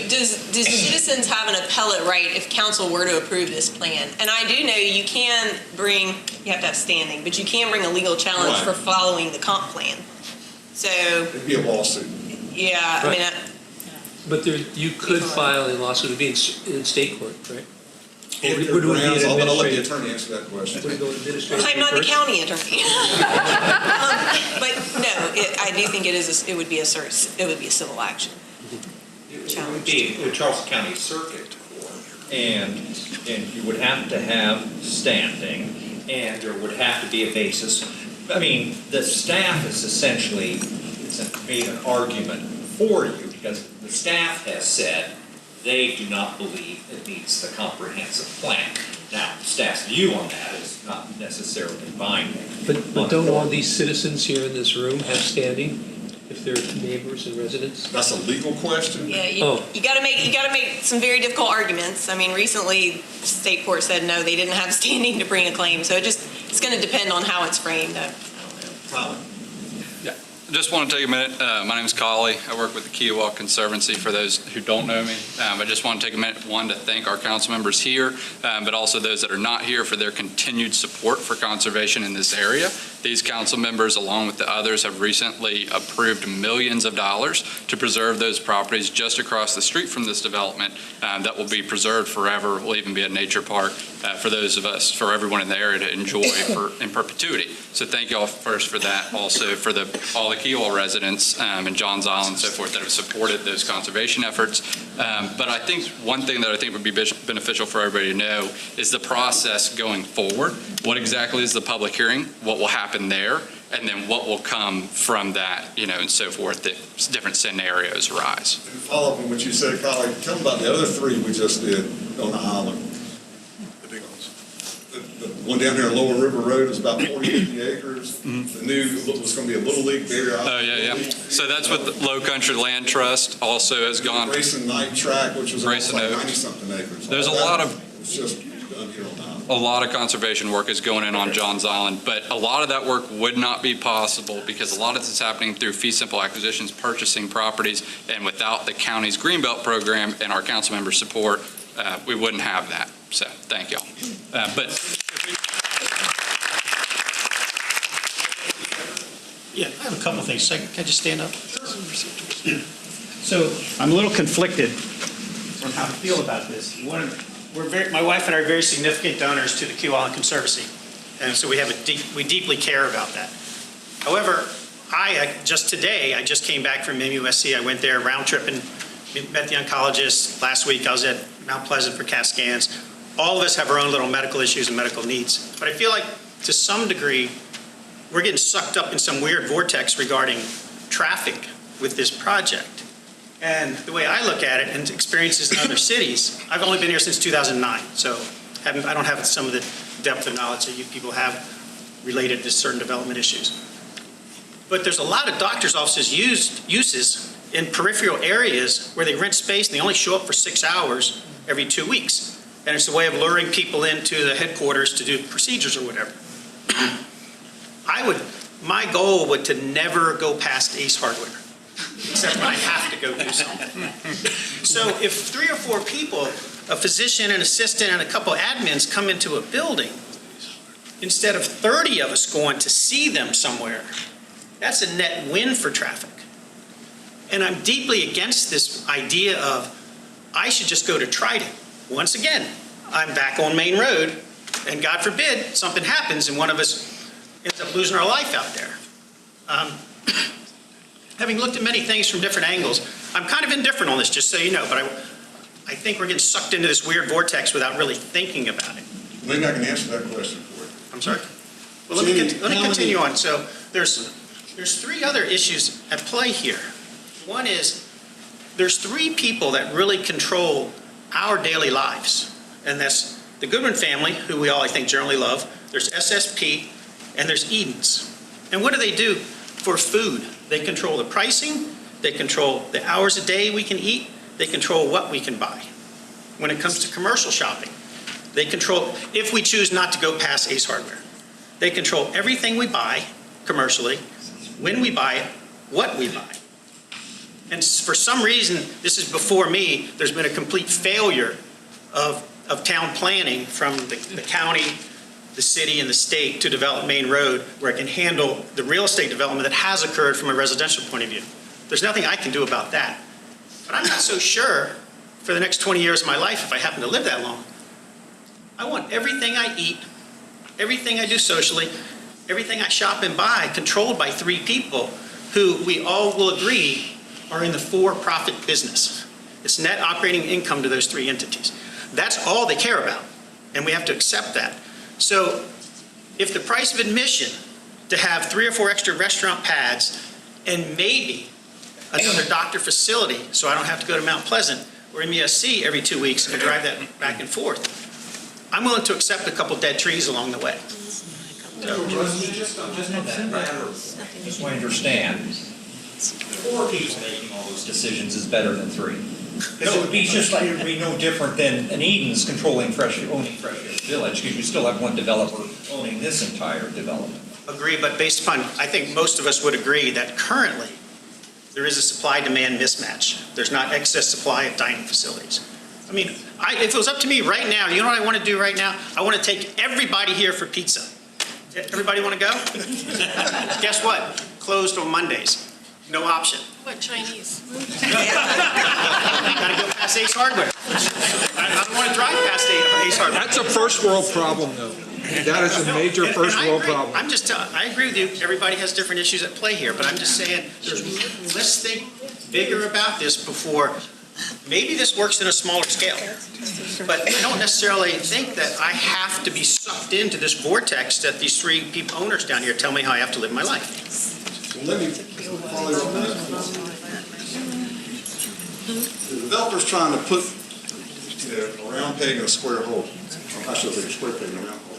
Does citizens have an appellate right if council were to approve this plan? And I do know you have to have standing, but you can bring a legal challenge Right. for following the comp plan. So, It'd be a lawsuit. yeah, I mean, But you could file a lawsuit, it would be in state court, right? If Or there would are it be grounds, I'll let the administrative? attorney answer that question. Would it go administrative I'm not the first? county attorney. But no, I do think it would be a civil action. It would be a Charleston County Circuit Court, and you would have to have standing, and there would have to be a basis. I mean, the staff is essentially, made an argument for you, because the staff has said they do not believe it meets the comprehensive plan. Now, staff's view on that is not necessarily binding. But don't all these citizens here in this room have standing if they're neighbors and residents? That's a legal question? Yeah, Oh. you gotta make some very difficult arguments. I mean, recently, state court said no, they didn't have standing to bring a claim, so it's gonna depend on how it's framed. I don't know. Tyler? I just want to take a minute. My name is Collie. I work with the Kiawah Conservancy, for those who don't know me. I just want to take a minute, one, to thank our council members here, but also those that are not here for their continued support for conservation in this area. These council members, along with the others, have recently approved millions of dollars to preserve those properties just across the street from this development that will be preserved forever, will even be a nature park for those of us, for everyone in the area to enjoy in perpetuity. So thank you all first for that, also for all the Kiawah residents and Johns Island and so forth that have supported those conservation efforts. But I think one thing that I think would be beneficial for everybody to know is the process going forward. What exactly is the public hearing? What will happen there? And then what will come from that, and so forth, if different scenarios arise. To follow up on what you said, Collie, tell them about the other three we just did on the island. The big ones. The one down here on Lower River Road is about 40, 50 acres. The new, was going to be a Little League Barrier. Oh, yeah. So that's what the Low Country Land Trust also has gone. Racing Night Track, which was Racing like Oaks. 90-something acres. There's a All lot that of- was just done here on the island. A lot of conservation work is going in on Johns Island, but a lot of that work would not be possible because a lot of this is happening through fee simple acquisitions, purchasing properties, and without the county's Greenbelt program and our council member support, we wouldn't have that. So thank y'all. Yeah, I have a couple things. Can I just stand up? So I'm a little conflicted on how to feel about this. My wife and I are very significant donors to the Kiawah Conservancy, and so we deeply care about that. However, just today, I just came back from MUSC. I went there round trip and met the oncologist. Last week, I was at Mount Pleasant for CAT scans. All of us have our own little medical issues and medical needs, but I feel like to some degree, we're getting sucked up in some weird vortex regarding traffic with this project. And the way I look at it and experiences in other cities, I've only been here since 2009, so I don't have some of the depth of knowledge that you people have related to certain development issues. But there's a lot of doctors' offices uses in peripheral areas where they rent space and they only show up for 6 hours every 2 weeks. And it's a way of luring people into the headquarters to do procedures or whatever. My goal would to never go past Ace Hardware, except when I have to go do something. So if 3 or 4 people, a physician, an assistant, and a couple admins come into a building, instead of 30 of us going to see them somewhere, that's a net win for traffic. And I'm deeply against this idea of, I should just go to Trident. Once again, I'm back on Main Road, and God forbid, something happens and one of us ends up losing our life out there. Having looked at many things from different angles, I'm kind of indifferent on this, just so you know, but I think we're getting sucked into this weird vortex without really thinking about it. Maybe I can answer that question for you. I'm sorry? Well, let me continue on. So there's 3 other issues at play here. One is, there's 3 people that really control our daily lives, and that's the Goodwin family, who we all, I think, generally love. There's SSP, and there's Edens. And what do they do for food? They control the pricing, they control the hours a day we can eat, they control what we can buy. When it comes to commercial shopping, they control, if we choose not to go past Ace Hardware, they control everything we buy commercially, when we buy it, what we buy. And for some reason, this is before me, there's been a complete failure of town planning from the county, the city, and the state to develop Main Road where it can handle the real estate development that has occurred from a residential point of view. There's nothing I can do about that. But I'm not so sure for the next 20 years of my life, if I happen to live that long. I want everything I eat, everything I do socially, everything I shop and buy controlled by 3 people who we all will agree are in the for-profit business. It's net operating income to those 3 entities. That's all they care about, and we have to accept that. So if the price of admission to have 3 or 4 extra restaurant pads and maybe another doctor facility, so I don't have to go to Mount Pleasant or MUSC every 2 weeks and drive that back and forth, I'm willing to accept a couple dead trees along the way. Just on that matter, just want to understand, 4 people making all those decisions is better than 3. Because it would be just like, it would be no different than an Eden's owning Fresh Air Village, because you still have one developer owning this entire development. Agree, but based upon, I think most of us would agree that currently there is a supply-demand mismatch. There's not excess supply of dining facilities. I mean, if it was up to me right now, you know what I want to do right now? I want to take everybody here for pizza. Everybody want to go? Guess what? Closed on Mondays. No option. What, Chinese? Gotta go past Ace Hardware. I don't want to drive past Ace Hardware. That's a first world problem, though. That is a major first world problem. I agree with you. Everybody has different issues at play here, but I'm just saying, let's think bigger about this before. Maybe this works in a smaller scale, but I don't necessarily think that I have to be sucked into this vortex that these 3 people owners down here tell me how I have to live my life. Well, let me follow up on that. The developer's trying to put a round peg in a square hole. I should say a square peg in a round hole.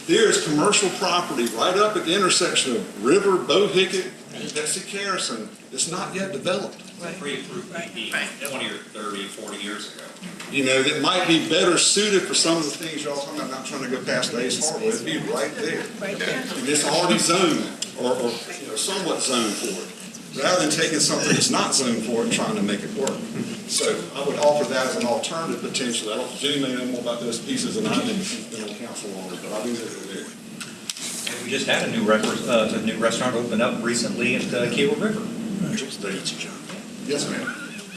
There is commercial property right up at the intersection of River, Bohicket, and Betsy Carrison. It's not yet developed. Pre-approved PB 20 or 30, 40 years ago. You know, that might be better suited for some of the things y'all talking about, not trying to go past the Ace Hardware. It'd be right there. And it's already zoned, or somewhat zoned for it, rather than taking something that's not zoned for it and trying to make it work. So I would offer that as an alternative potentially. I don't, Jenny may know more about those pieces than I do, she's been on council longer, but I do know they're there. We just had a new restaurant open up recently at Kiawah River. Yes, ma'am.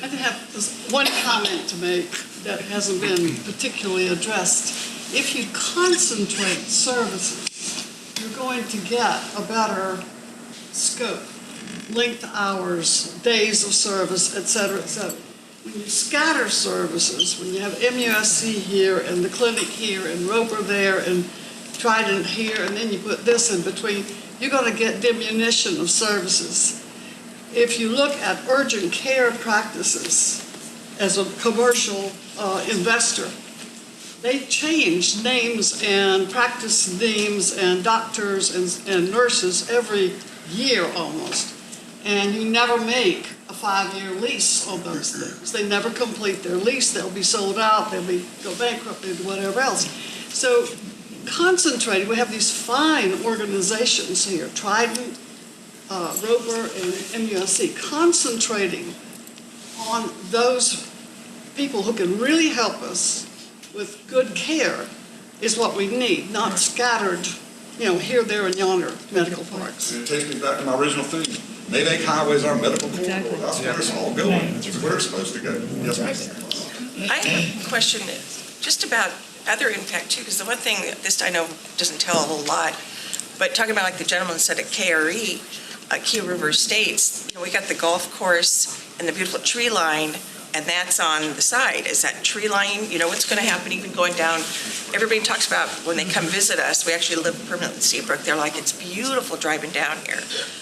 I have just one comment to make that hasn't been particularly addressed. If you concentrate services, you're going to get a better scope, length hours, days of service, et cetera, et cetera. When you scatter services, when you have MUSC here and the clinic here and Roper there and Trident here, and then you put this in between, you're going to get diminution of services. If you look at urgent care practices as a commercial investor, they change names and practice names and doctors and nurses every year almost. And you never make a 5-year lease on those things. They never complete their lease. They'll be sold out. They'll go bankrupt and whatever else. So concentrating, we have these fine organizations here, Trident, Roper, and MUSC, concentrating on those people who can really help us with good care is what we need, not scattered, here, there, and yonder medical parks. And it takes me back to my original thing. Maybank Highway is our medical corridor. That's where it's all going. It's where it's supposed to go. Yes, ma'am. I have a question just about other impact too, because the one thing that this I know doesn't tell a whole lot, but talking about like the gentleman said at KRE, Kiawah River Estates, we got the golf course and the beautiful tree line, and that's on the side. Is that tree line, what's going to happen even going down? Everybody talks about when they come visit us, we actually live permanently in Seabrook, they're like, it's beautiful driving down here.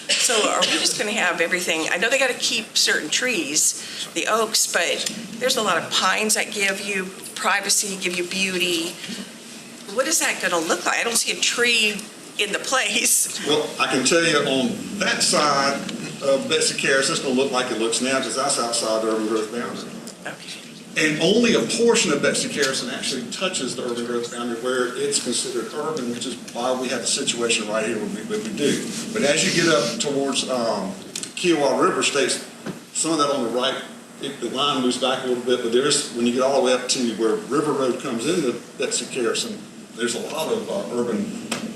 So are we just going to have everything? I know they got to keep certain trees, the oaks, but there's a lot of pines that give you privacy, give you beauty. What is that going to look like? I don't see a tree in the place. Well, I can tell you on that side of Betsy Caris, it's going to look like it looks now because that's outside the urban growth boundary. Okay. And only a portion of Betsy Carrison actually touches the urban growth boundary where it's considered urban, which is why we have the situation right here where we do. But as you get up towards Kiawah River Estates, some of that on the right, the line moves back a little bit, but when you get all the way up to where River Road comes into Betsy Carrison, there's a lot of urban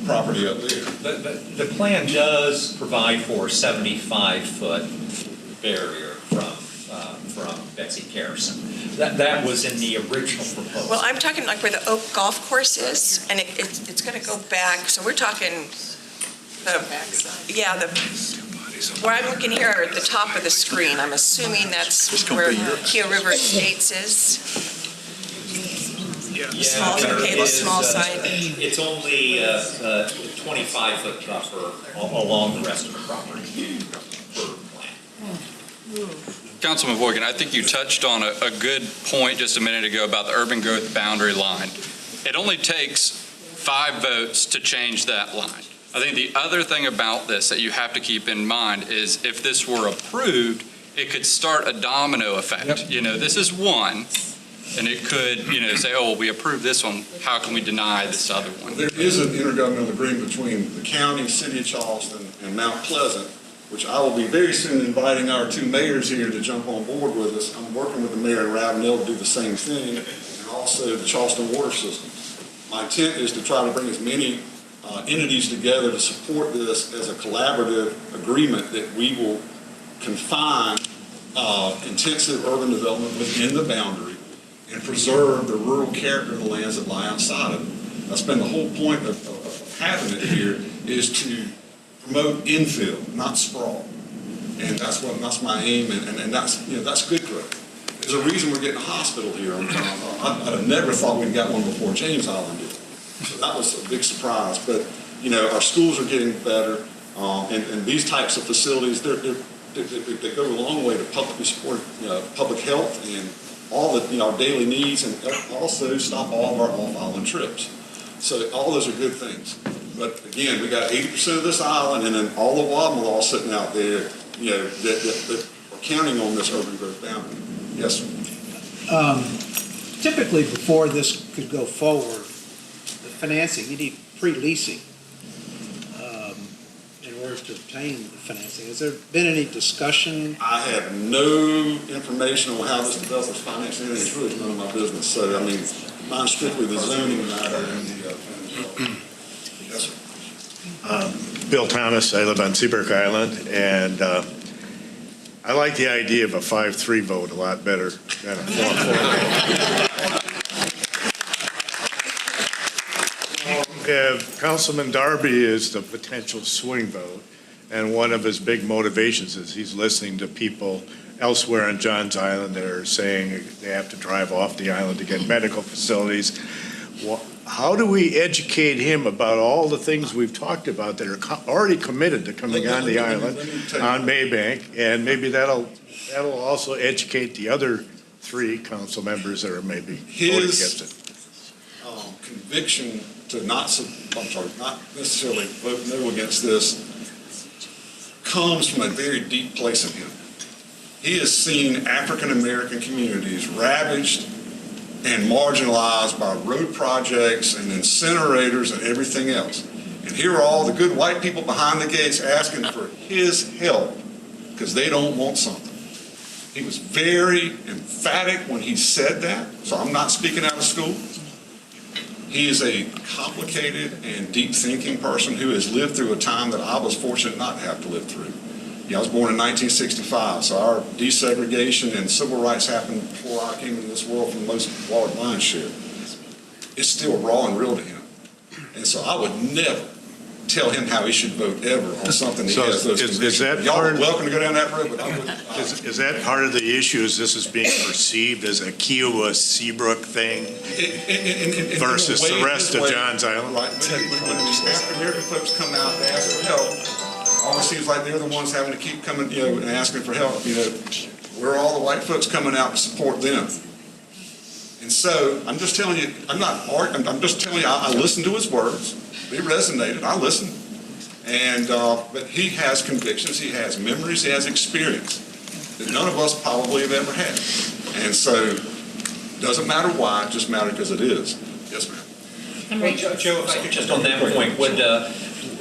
property up there. The plan does provide for a 75-foot barrier from Betsy Carrison. That was in the original proposal. Well, I'm talking like where the Oak Golf Course is, and it's going to go back. So we're talking where I'm looking here at the top of the screen. I'm assuming that's where Kiawah River Estates is. The small side. It's only a 25-foot buffer along the rest of the property per plan. Councilman Boykin, I think you touched on a good point just a minute ago about the urban growth boundary line. It only takes 5 votes to change that line. I think the other thing about this that you have to keep in mind is if this were approved, it could start a domino effect. Yep. This is one, and it could, say, oh, well, we approved this one, how can we deny this other one? There is an intergovernmental agreement between the county, city of Charleston, and Mount Pleasant, which I will be very soon inviting our 2 mayors here to jump on board with us. I'm working with the mayor in Ravenel to do the same thing, and also the Charleston water system. My intent is to try to bring as many entities together to support this as a collaborative agreement that we will confine intensive urban development within the boundary and preserve the rural character of the lands that lie outside of it. That's been the whole point of having it here, is to promote infill, not sprawl. And that's my aim, and that's good growth. There's a reason we're getting a hospital here. I'd have never thought we'd got one before James Island did. So that was a big surprise. But, our schools are getting better, and these types of facilities, they go a long way to publicly support public health and all the our daily needs, and also stop all of our off-island trips. So all those are good things. But again, we got 80% of this island, and then all the Wadmalaw sitting out there, that are counting on this urban growth boundary. Yes, sir. Typically, before this could go forward, the financing, you need pre-leasing in order to obtain the financing. Has there been any discussion? I have no information on how this developer's financing anything. It's really none of my business. So, mine's strictly the zoning matter and the yes, sir. Bill Thomas, I live on Seabrook Island, and I like the idea of a 5-3 vote a lot better than a 4-4. If Councilman Darby is the potential swing vote, and one of his big motivations is he's listening to people elsewhere on Johns Island that are saying they have to drive off the island to get medical facilities. How do we educate him about all the things we've talked about that are already committed to coming on the island on Maybank? And maybe that'll also educate the other 3 council members that are maybe voting against it. Conviction to not necessarily vote no against this comes from a very deep place in him. He has seen African-American communities ravaged and marginalized by road projects and incinerators and everything else. And here are all the good white people behind the gates asking for his help because they don't want something. He was very emphatic when he said that, so I'm not speaking out of school. He is a complicated and deep-thinking person who has lived through a time that I was fortunate not to have to live through. I was born in 1965, so our desegregation and civil rights happened before I came into this world for the most large lion's share. It's still raw and real to him. And so I would never tell him how he should vote ever on something that he has those convictions. Y'all are welcome to go down that road, but I wouldn't. Is that part of the issue, is this is being perceived as a Kiawah-Seabrook thing versus the rest of Johns Island? Right. When these African-American folks come out and ask for help, it always seems like they're the ones having to keep coming, and asking for help. Where are all the white folks coming out to support them? And so I'm just telling you, I'm just telling you, I listened to his words. They resonated. I listened. And, but he has convictions. He has memories. He has experience that none of us probably have ever had. And so it doesn't matter why, it just matters because it is. Yes, ma'am. Hey, Joe, if I could just on that point,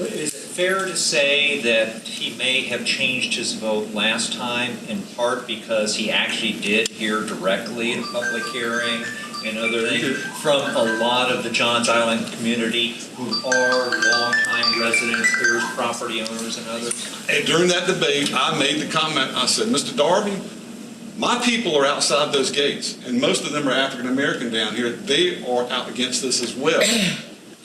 is it fair to say that he may have changed his vote last time in part because he actually did hear directly in a public hearing and other things from a lot of the Johns Island community who are longtime residents, heirs, property owners, and others? And during that debate, I made the comment, I said, Mr. Darby, my people are outside those gates, and most of them are African American down here. They are out against this as well.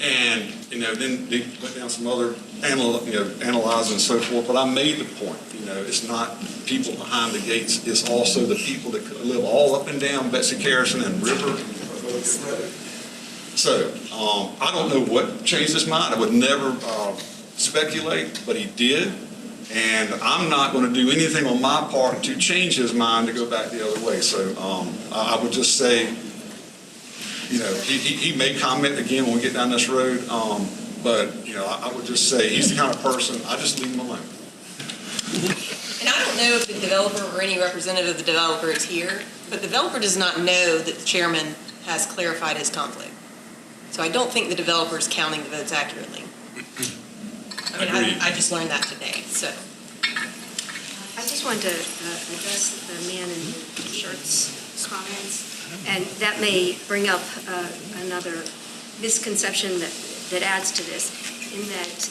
And, then they went down some other analyzing and so forth, but I made the point, it's not people behind the gates, it's also the people that live all up and down Betsy Carrison and River. So, I don't know what changed his mind. I would never speculate, but he did. And I'm not going to do anything on my part to change his mind to go back the other way. So I would just say, he may comment again when we get down this road, but, I would just say he's the kind of person, I just leave him alone. And I don't know if the developer or any representative of the developer is here, but the developer does not know that the chairman has clarified his conflict. So I don't think the developer is counting the votes accurately. I just learned that today, so. I just wanted to address the man in the shirts comments, and that may bring up another misconception that adds to this, in that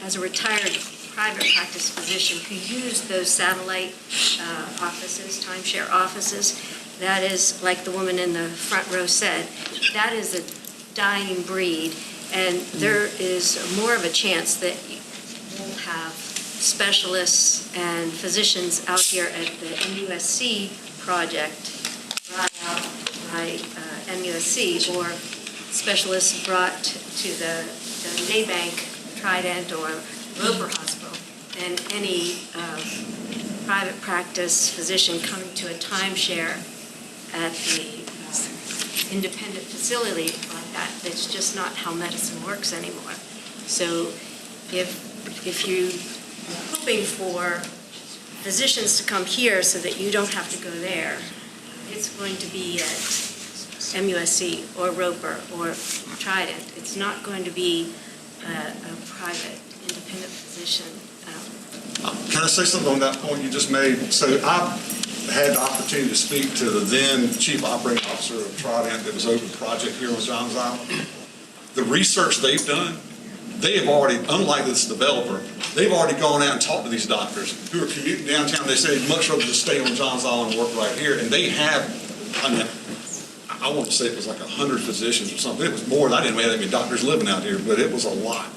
as a retired private practice physician who used those satellite offices, timeshare offices, that is, like the woman in the front row said, that is a dying breed. And there is more of a chance that we'll have specialists and physicians out here at the MUSC project brought out by MUSC, or specialists brought to the Maybank, Trident, or Roper Hospital, than any private practice physician coming to a timeshare at the independent facility like that. That's just not how medicine works anymore. So if you are hoping for physicians to come here so that you don't have to go there, it's going to be at MUSC or Roper or Trident. It's not going to be a private independent physician. Can I say something on that point you just made? So I had the opportunity to speak to the then Chief Operating Officer of Trident that was over the project here on Johns Island. The research they've done they have already, unlike this developer, they've already gone out and talked to these doctors who are commuting downtown. They say they'd much rather just stay on Johns Island and work right here. And they have, I mean, I want to say it was like 100 physicians or something. It was more, I didn't have that many doctors living out here, but it was a lot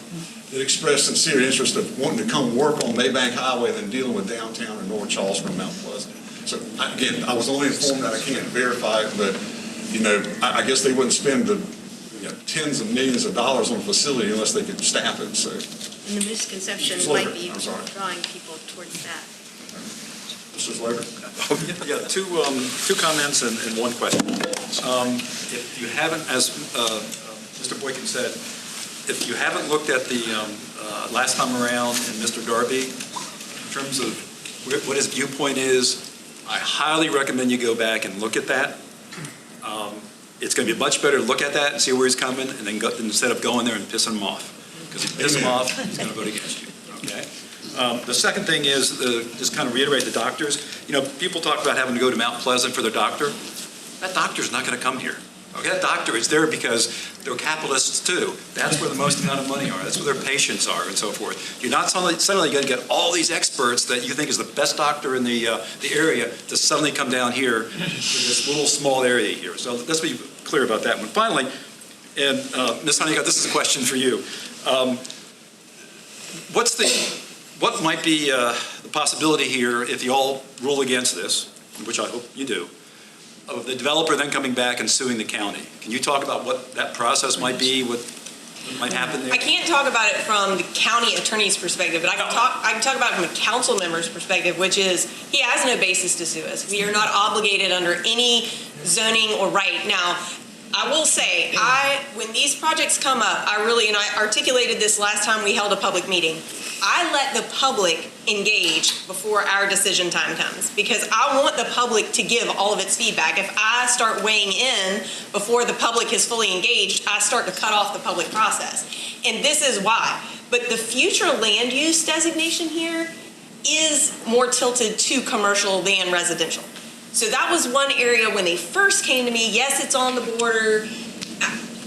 that expressed sincere interest of wanting to come work on Maybank Highway than dealing with downtown or North Charleston or Mount Pleasant. So again, I was only informed that I can't verify it, but I guess they wouldn't spend the tens of millions of dollars on a facility unless they could staff it, so. And the misconception might be drawing people towards that. Mr. Slater? Yeah, two comments and one question. If you haven't, as Mr. Boykin said, if you haven't looked at the last time around in Mr. Darby, in terms of what his viewpoint is, I highly recommend you go back and look at that. It's going to be much better to look at that and see where he's coming, and then instead of going there and pissing him off. Because if you piss him off, he's going to vote against you, okay? The second thing is, just kind of reiterate the doctors. People talk about having to go to Mount Pleasant for their doctor. That doctor's not going to come here. Okay, that doctor is there because they're capitalists too. That's where the most amount of money are. That's where their patients are and so forth. You're not suddenly going to get all these experts that you think is the best doctor in the area to suddenly come down here to this little small area here. So let's be clear about that one. Finally, and Ms. Honeycutt, this is a question for you. What might be the possibility here if you all rule against this, which I hope you do, of the developer then coming back and suing the county? Can you talk about what that process might be, what might happen there? I can't talk about it from the county attorney's perspective, but I can talk about it from a council member's perspective, which is he has no basis to sue us. We are not obligated under any zoning or right. Now, I will say, when these projects come up, and I articulated this last time we held a public meeting, I let the public engage before our decision time comes because I want the public to give all of its feedback. If I start weighing in before the public is fully engaged, I start to cut off the public process. And this is why. But the future land use designation here is more tilted to commercial than residential. So that was one area when they first came to me. Yes, it's on the border.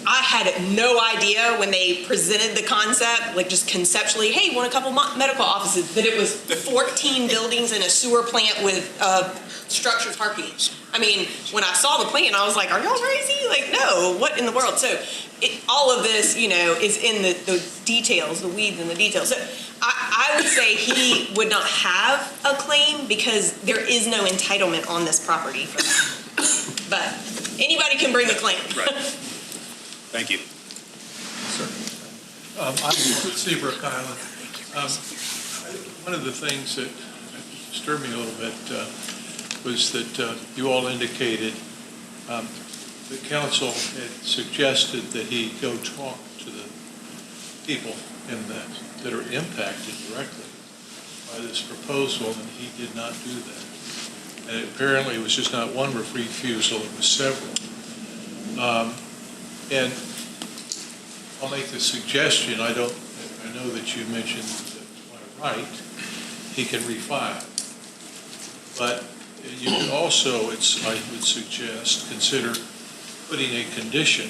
I had no idea when they presented the concept, like just conceptually, hey, we want a couple medical offices, that it was 14 buildings and a sewer plant with structured parking. I mean, when I saw the plan, I was like, are y'all crazy? Like, no, what in the world? So all of this, is in the details, the weeds and the details. So I would say he would not have a claim because there is no entitlement on this property for that. But anybody can bring a claim. Right. Thank you. I'm with Seabrook Island. One of the things that disturbed me a little bit was that you all indicated the council had suggested that he go talk to the people that are impacted directly by this proposal, and he did not do that. And apparently it was just not one refusal, it was several. And I'll make the suggestion, I know that you mentioned that by right, he can refile. But you could also, I would suggest, consider putting a condition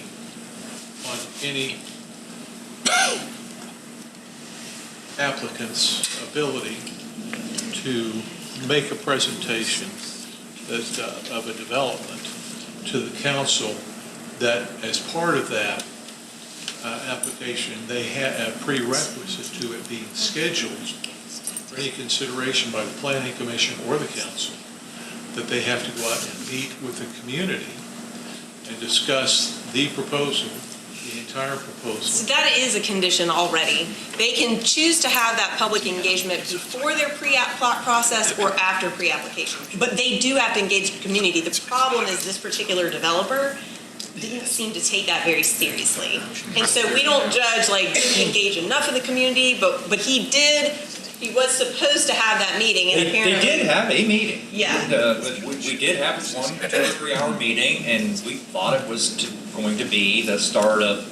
on any applicant's ability to make a presentation of a development to the council, that as part of that application, they have a prerequisite to it being scheduled for any consideration by the Planning Commission or the council, that they have to go out and meet with the community and discuss the proposal, the entire proposal. So that is a condition already. They can choose to have that public engagement before their pre-app process or after pre-application. But they do have to engage the community. The problem is this particular developer didn't seem to take that very seriously. And so we don't judge, didn't engage enough of the community, but he did. He was supposed to have that meeting, and apparently... They did have a meeting. Yeah. We did have one 2 or 3 hour meeting, and we thought it was going to be the start of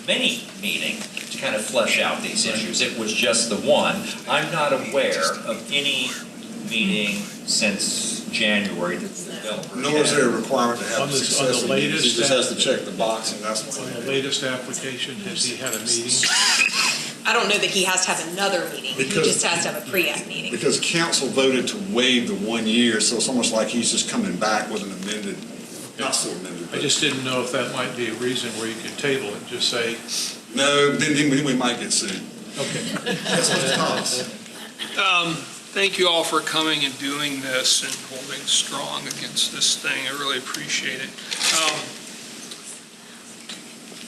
many meeting to kind of flesh out these issues. It was just the one. I'm not aware of any meeting since January that the developer Nor is there a requirement to have successive meetings. He just has to check the box, and that's what. On the latest application, has he had a meeting? I don't know that he has to have another meeting. He Because- just has to have a pre-app meeting. Because council voted to waive the 1 year, so it's almost like he's just coming back with an amended, not so amended. I just didn't know if that might be a reason where you could table it, just say, No, then we might get sued. okay. That's what it costs. Thank you all for coming and doing this and holding strong against this thing. I really appreciate it.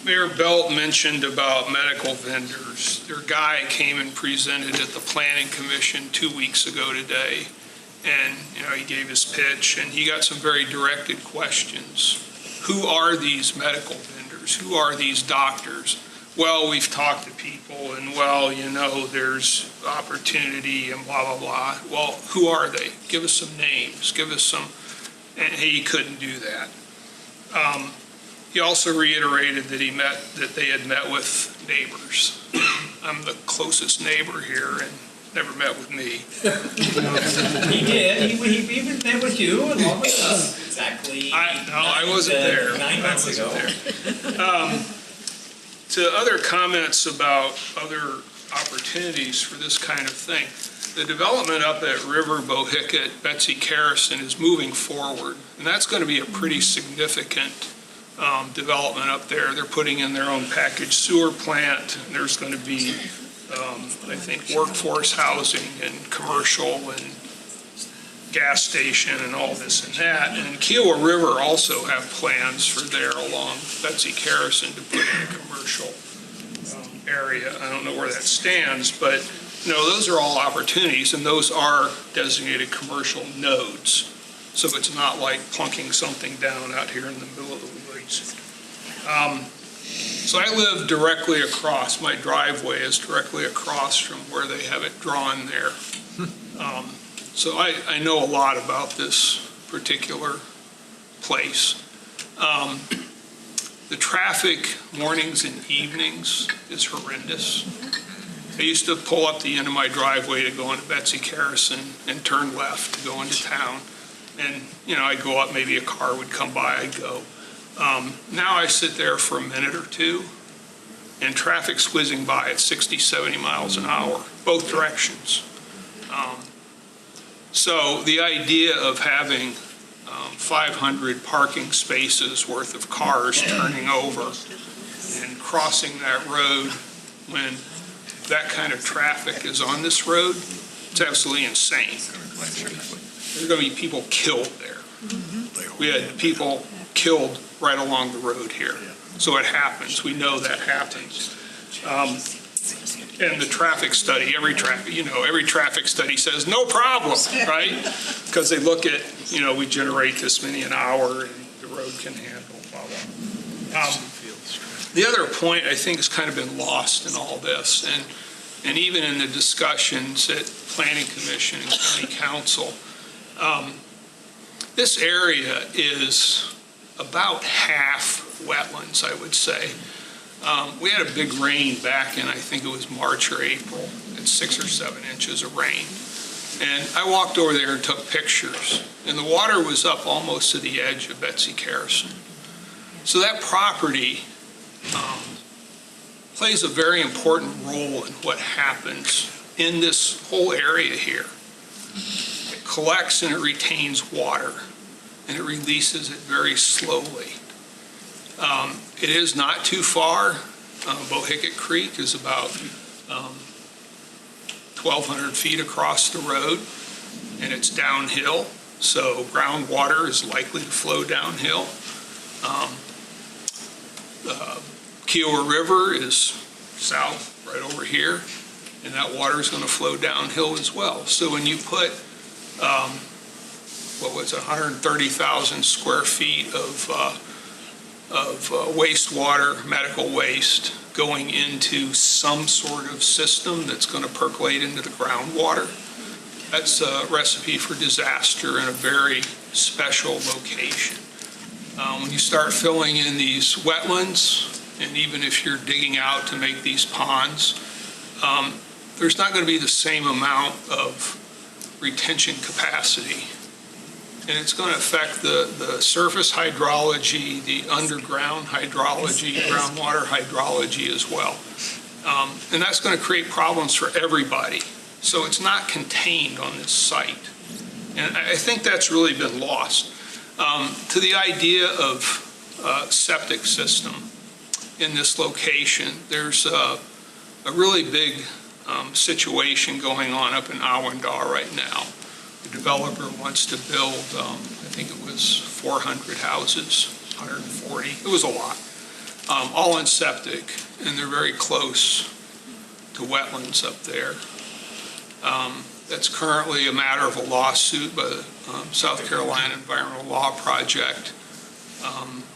Mayor Belt mentioned about medical vendors. Their guy came and presented at the Planning Commission 2 weeks ago today. And, he gave his pitch and he got some very directed questions. Who are these medical vendors? Who are these doctors? Well, we've talked to people and, there's opportunity and blah, blah, blah. Well, who are they? Give us some names. Give us some, and he couldn't do that. He also reiterated that they had met with neighbors. I'm the closest neighbor here and never met with me. He did, he even met with you along with us, exactly. I wasn't there. 9 months ago. To other comments about other opportunities for this kind of thing, the development up at River Bohicket, Betsy Carrison, is moving forward, and that's going to be a pretty significant development up there. They're putting in their own packaged sewer plant. There's going to be, I think, workforce housing and commercial and gas station and all this and that. And Kiawah River also have plans for there along Betsy Carrison to put in a commercial area. I don't know where that stands, but those are all opportunities, and those are designated commercial nodes. So it's not like plunking something down out here in the middle of the woods. So I live directly across, my driveway is directly across from where they have it drawn there. So I know a lot about this particular place. The traffic mornings and evenings is horrendous. I used to pull up the end of my driveway to go into Betsy Carrison and turn left to go into town. And, I'd go up, maybe a car would come by, I'd go. Now I sit there for a minute or two, and traffic's whizzing by at 60, 70 miles an hour, both directions. So the idea of having 500 parking spaces worth of cars turning over and crossing that road when that kind of traffic is on this road, it's absolutely insane. There are going to be people killed there. We had people killed right along the road here. So it happens. We know that happens. And the traffic study, every traffic study says no problem, right? Because they look at, we generate this many an hour and the road can handle, blah, blah. The other point I think has kind of been lost in all this, and even in the discussions at Planning Commission and County Council, this area is about half wetlands, I would say. We had a big rain back in, I think it was March or April, at 6 or 7 inches of rain. And I walked over there and took pictures, and the water was up almost to the edge of Betsy Carrison. So that property plays a very important role in what happens in this whole area here. It collects and it retains water, and it releases it very slowly. It is not too far. Bohicket Creek is about 1,200 feet across the road, and it's downhill, so groundwater is likely to flow downhill. Kiawah River is south, right over here, and that water is going to flow downhill as well. So when you put, 130,000 square feet of wastewater, medical waste, going into some sort of system that's going to percolate into the groundwater, that's a recipe for disaster in a very special location. When you start filling in these wetlands, and even if you're digging out to make these ponds, there's not going to be the same amount of retention capacity. And it's going to affect the surface hydrology, the underground hydrology, groundwater hydrology as well. And that's going to create problems for everybody. So it's not contained on this site. And I think that's really been lost. To the idea of septic system in this location, there's a really big situation going on up in Awandar right now. The developer wants to build, I think it was 400 houses, 140, it was a lot, all in septic, and they're very close to wetlands up there. That's currently a matter of a lawsuit by the South Carolina Environmental Law Project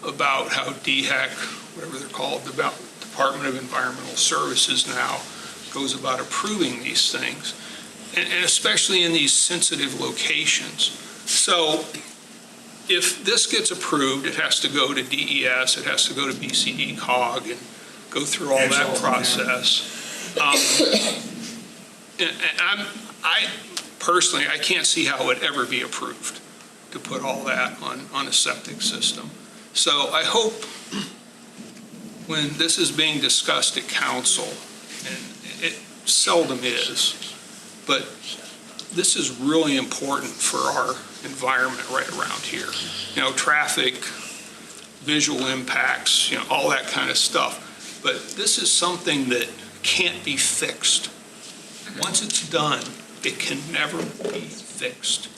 about how DHEC, whatever they're called, the Department of Environmental Services now, goes about approving these things, and especially in these sensitive locations. So if this gets approved, it has to go to DES, it has to go to BCD COG and go through all that process. And I personally, I can't see how it would ever be approved to put all that on a septic system. So I hope when this is being discussed at council, and it seldom is, but this is really important for our environment right around here. You know, traffic, visual impacts, you know, all that kind of stuff. But this is something that can't be fixed. Once it's done, it can never be fixed.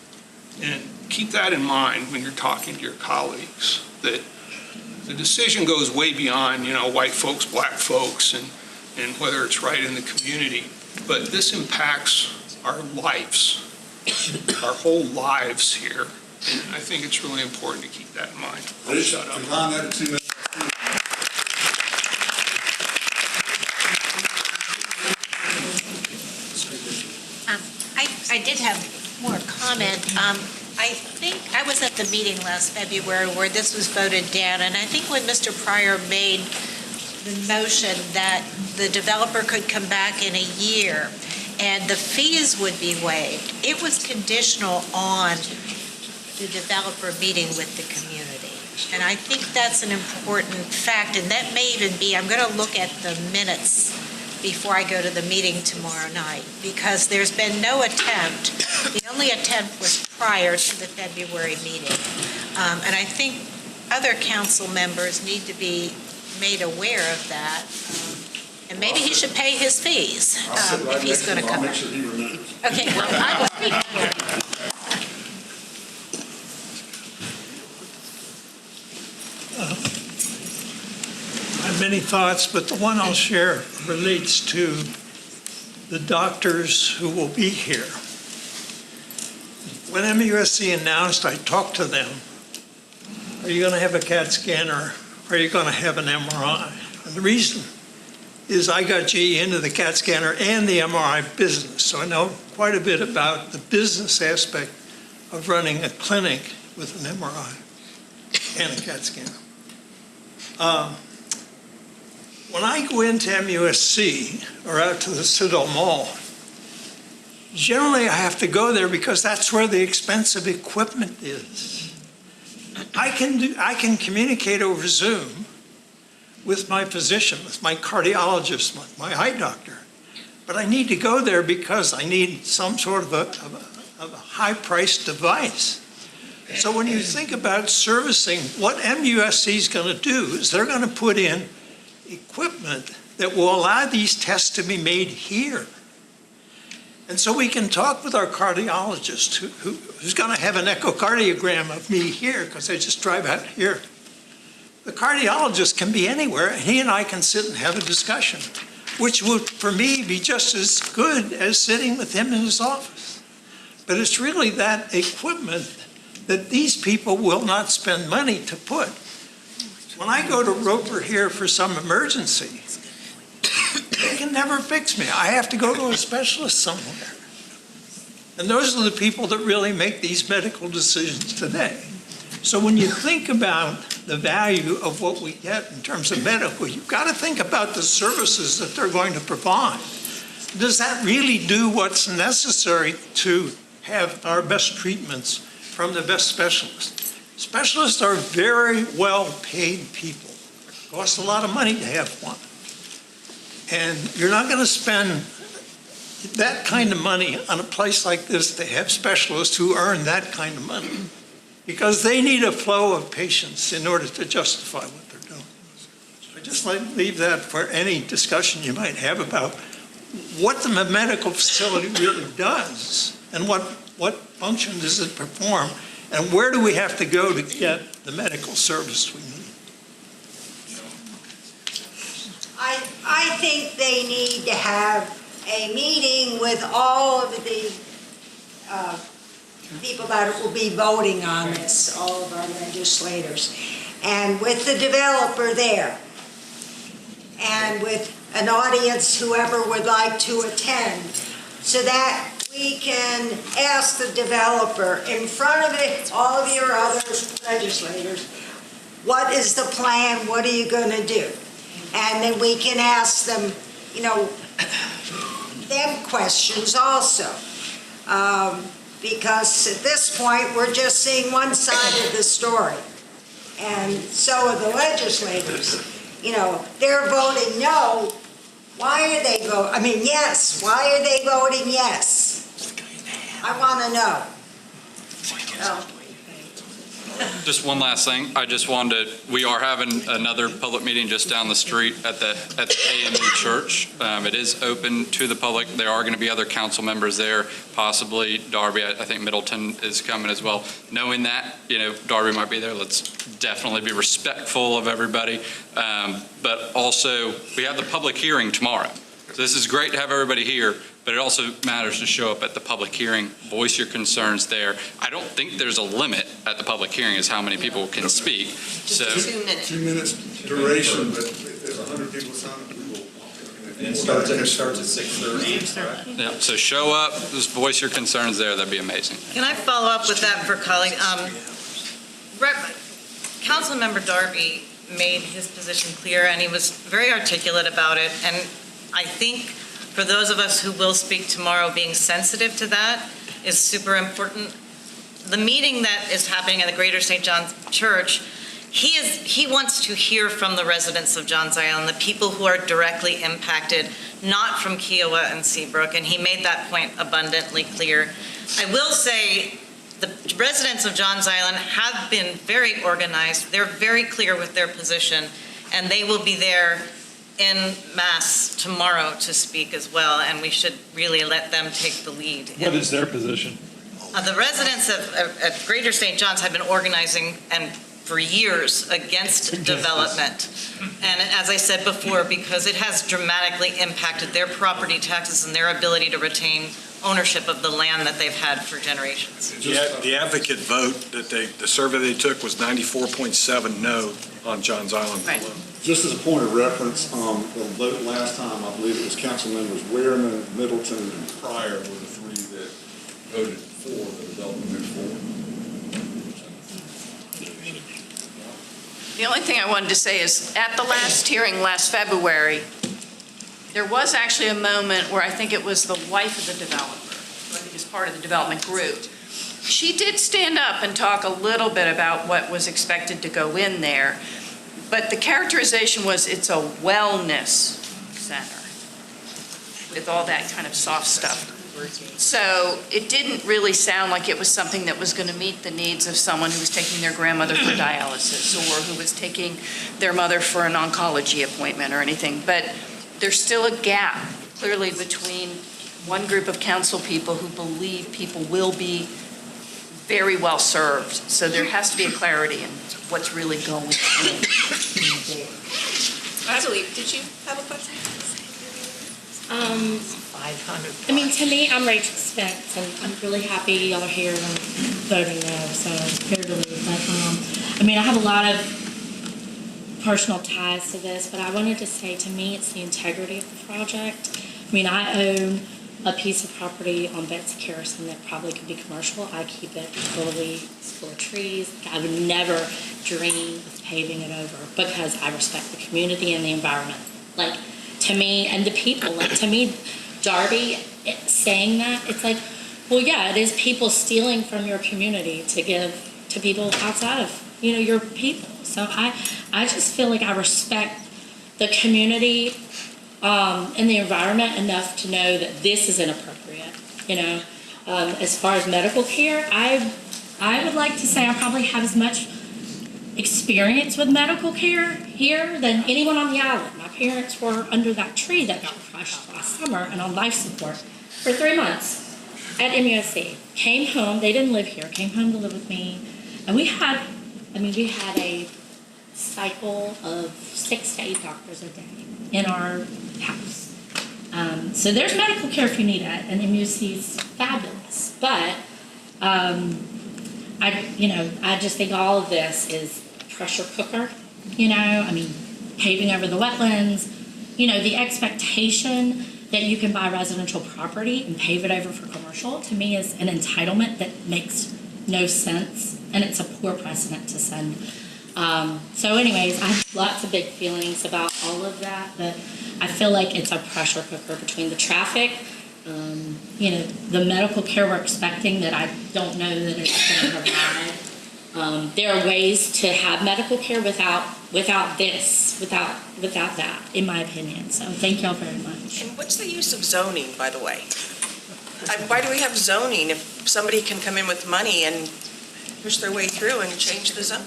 And keep that in mind when you're talking to your colleagues, that the decision goes way beyond, you know, white folks, black folks, and whether it's right in the community. But this impacts our lives, our whole lives here. And I think it's really important to keep that in mind. I'll shut up. I did have more comment. I think I was at the meeting last February where this was voted down, and I think when Mr. Pryor made the motion that the developer could come back in a year and the fees would be waived, it was conditional on the developer meeting with the community. And I think that's an important fact, and that may even be, I'm going to look at the minutes before I go to the meeting tomorrow night, because there's been no attempt. The only attempt was prior to the February meeting. And I think other council members need to be made aware of that. And maybe he should pay his fees if he's going to come back. Okay, well, I will speak here. I have many thoughts, but the one I'll share relates to the doctors who will be here. When MUSC announced, I talked to them, are you going to have a CAT scan or are you going to have an MRI? And the reason is I got GE into the CAT scanner and the MRI business, so I know quite a bit about the business aspect of running a clinic with an MRI and a CAT scanner. When I go into MUSC or out to the Citadel Mall, generally I have to go there because that's where the expensive equipment is. I can communicate over Zoom with my physician, with my cardiologist, with my eye doctor, but I need to go there because I need some sort of a high-priced device. So when you think about servicing, what MUSC is going to do is they're going to put in equipment that will allow these tests to be made here. And so we can talk with our cardiologist who's going to have an echocardiogram of me here because I just drive out here. The cardiologist can be anywhere, and he and I can sit and have a discussion, which would, for me, be just as good as sitting with him in his office. But it's really that equipment that these people will not spend money to put. When I go to Roper here for some emergency, they can never fix me. I have to go to a specialist somewhere. And those are the people that really make these medical decisions today. So when you think about the value of what we get in terms of medical, you've got to think about the services that they're going to provide. Does that really do what's necessary to have our best treatments from the best specialists? Specialists are very well-paid people. It costs a lot of money to have one. And you're not going to spend that kind of money on a place like this to have specialists who earn that kind of money, because they need a flow of patients in order to justify what they're doing. I just like to leave that for any discussion you might have about what the medical facility really does and what function does it perform, and where do we have to go to get the medical service we need. I think they need to have a meeting with all of the people that will be voting on this, all of our legislators, and with the developer there, and with an audience, whoever would like to attend, so that we can ask the developer in front of it, all of your other legislators, what is the plan, what are you going to do? And then we can ask them, them questions also. Because at this point, we're just seeing one side of the story. And so are the legislators. They're voting no. Why are they voting? Yes. Why are they voting yes? I want to know. Just one last thing. I just wanted we are having another public meeting just down the street at the AME Church. It is open to the public. There are going to be other council members there, possibly Darby. I think Middleton is coming as well. Knowing that, Darby might be there, let's definitely be respectful of everybody. But also, we have the public hearing tomorrow. So this is great to have everybody here, but it also matters to show up at the public hearing, voice your concerns there. I don't think there's a limit at the public hearing as how many people can speak. Just 2 minutes. 2 minutes duration, but if there's 100 people signing, we will. And it starts at 6:30. Yeah, so show up, just voice your concerns there. That'd be amazing. Can I follow up with that for colleague? Councilmember Darby made his position clear, and he was very articulate about it. And I think for those of us who will speak tomorrow, being sensitive to that is super important. The meeting that is happening at the Greater St. John's Church, he wants to hear from the residents of Johns Island, the people who are directly impacted, not from Kiawah and Seabrook, and he made that point abundantly clear. I will say the residents of Johns Island have been very organized. They're very clear with their position, and they will be there in mass tomorrow to speak as well, and we should really let them take the lead. What is their position? The residents at Greater St. John's have been organizing and for years against development. And as I said before, because it has dramatically impacted their property taxes and their ability to retain ownership of the land that they've had for generations. The advocate vote the survey they took was 94.7 no on Johns Island Right. alone. Just as a point of reference, the vote last time, I believe it was council members Weirman, Middleton, and Pryor were the three that voted for the development moved forward. The only thing I wanted to say is, at the last hearing last February, there was actually a moment where I think it was the wife of the developer, who I think is part of the development group. She did stand up and talk a little bit about what was expected to go in there, but the characterization was it's a wellness center with all that kind of soft stuff. So it didn't really sound like it was something that was going to meet the needs of someone who was taking their grandmother for dialysis or who was taking their mother for an oncology appointment or anything. But there's still a gap, clearly, between one group of council people who believe people will be very well served. So there has to be a clarity in what's really going on there. Julie, did you have a question? 500. To me, I'm Rachel Spence, and I'm really happy y'all are here and I'm voting no, so fair to leave. But, I have a lot of personal ties to this, but I wanted to say, to me, it's the integrity of the project. I own a piece of property on Betsy Carrison that probably could be commercial. I keep it totally full of trees. I would never dream of paving it over because I respect the community and the environment. To me, and the people, to me, Darby saying that, it's it is people stealing from your community to give to people outside of, your people. So I just feel like I respect the community in the environment enough to know that this is inappropriate, you know. As far as medical care, I would like to say I probably have as much experience with medical care here than anyone on the island. My parents were under that tree that got crushed last summer and on life support for 3 months at MUSC. Came home, they didn't live here, came home to live with me. And we had a cycle of 6 to 8 doctors a day in our house. So there's medical care if you need it, and MUSC is fabulous. But I just think all of this is pressure cooker, you know, I mean, paving over the wetlands, you know, the expectation that you can buy residential property and pave it over for commercial, to me is an entitlement that makes no sense, and it's a poor precedent to send. So anyways, I have lots of big feelings about all of that, but I feel like it's a pressure cooker between the traffic, the medical care we're expecting that I don't know that it's going to provide. There are ways to have medical care without that, in my opinion. So thank y'all very much. And what's the use of zoning, by the way? Why do we have zoning if somebody can come in with money and push their way through and change the zone?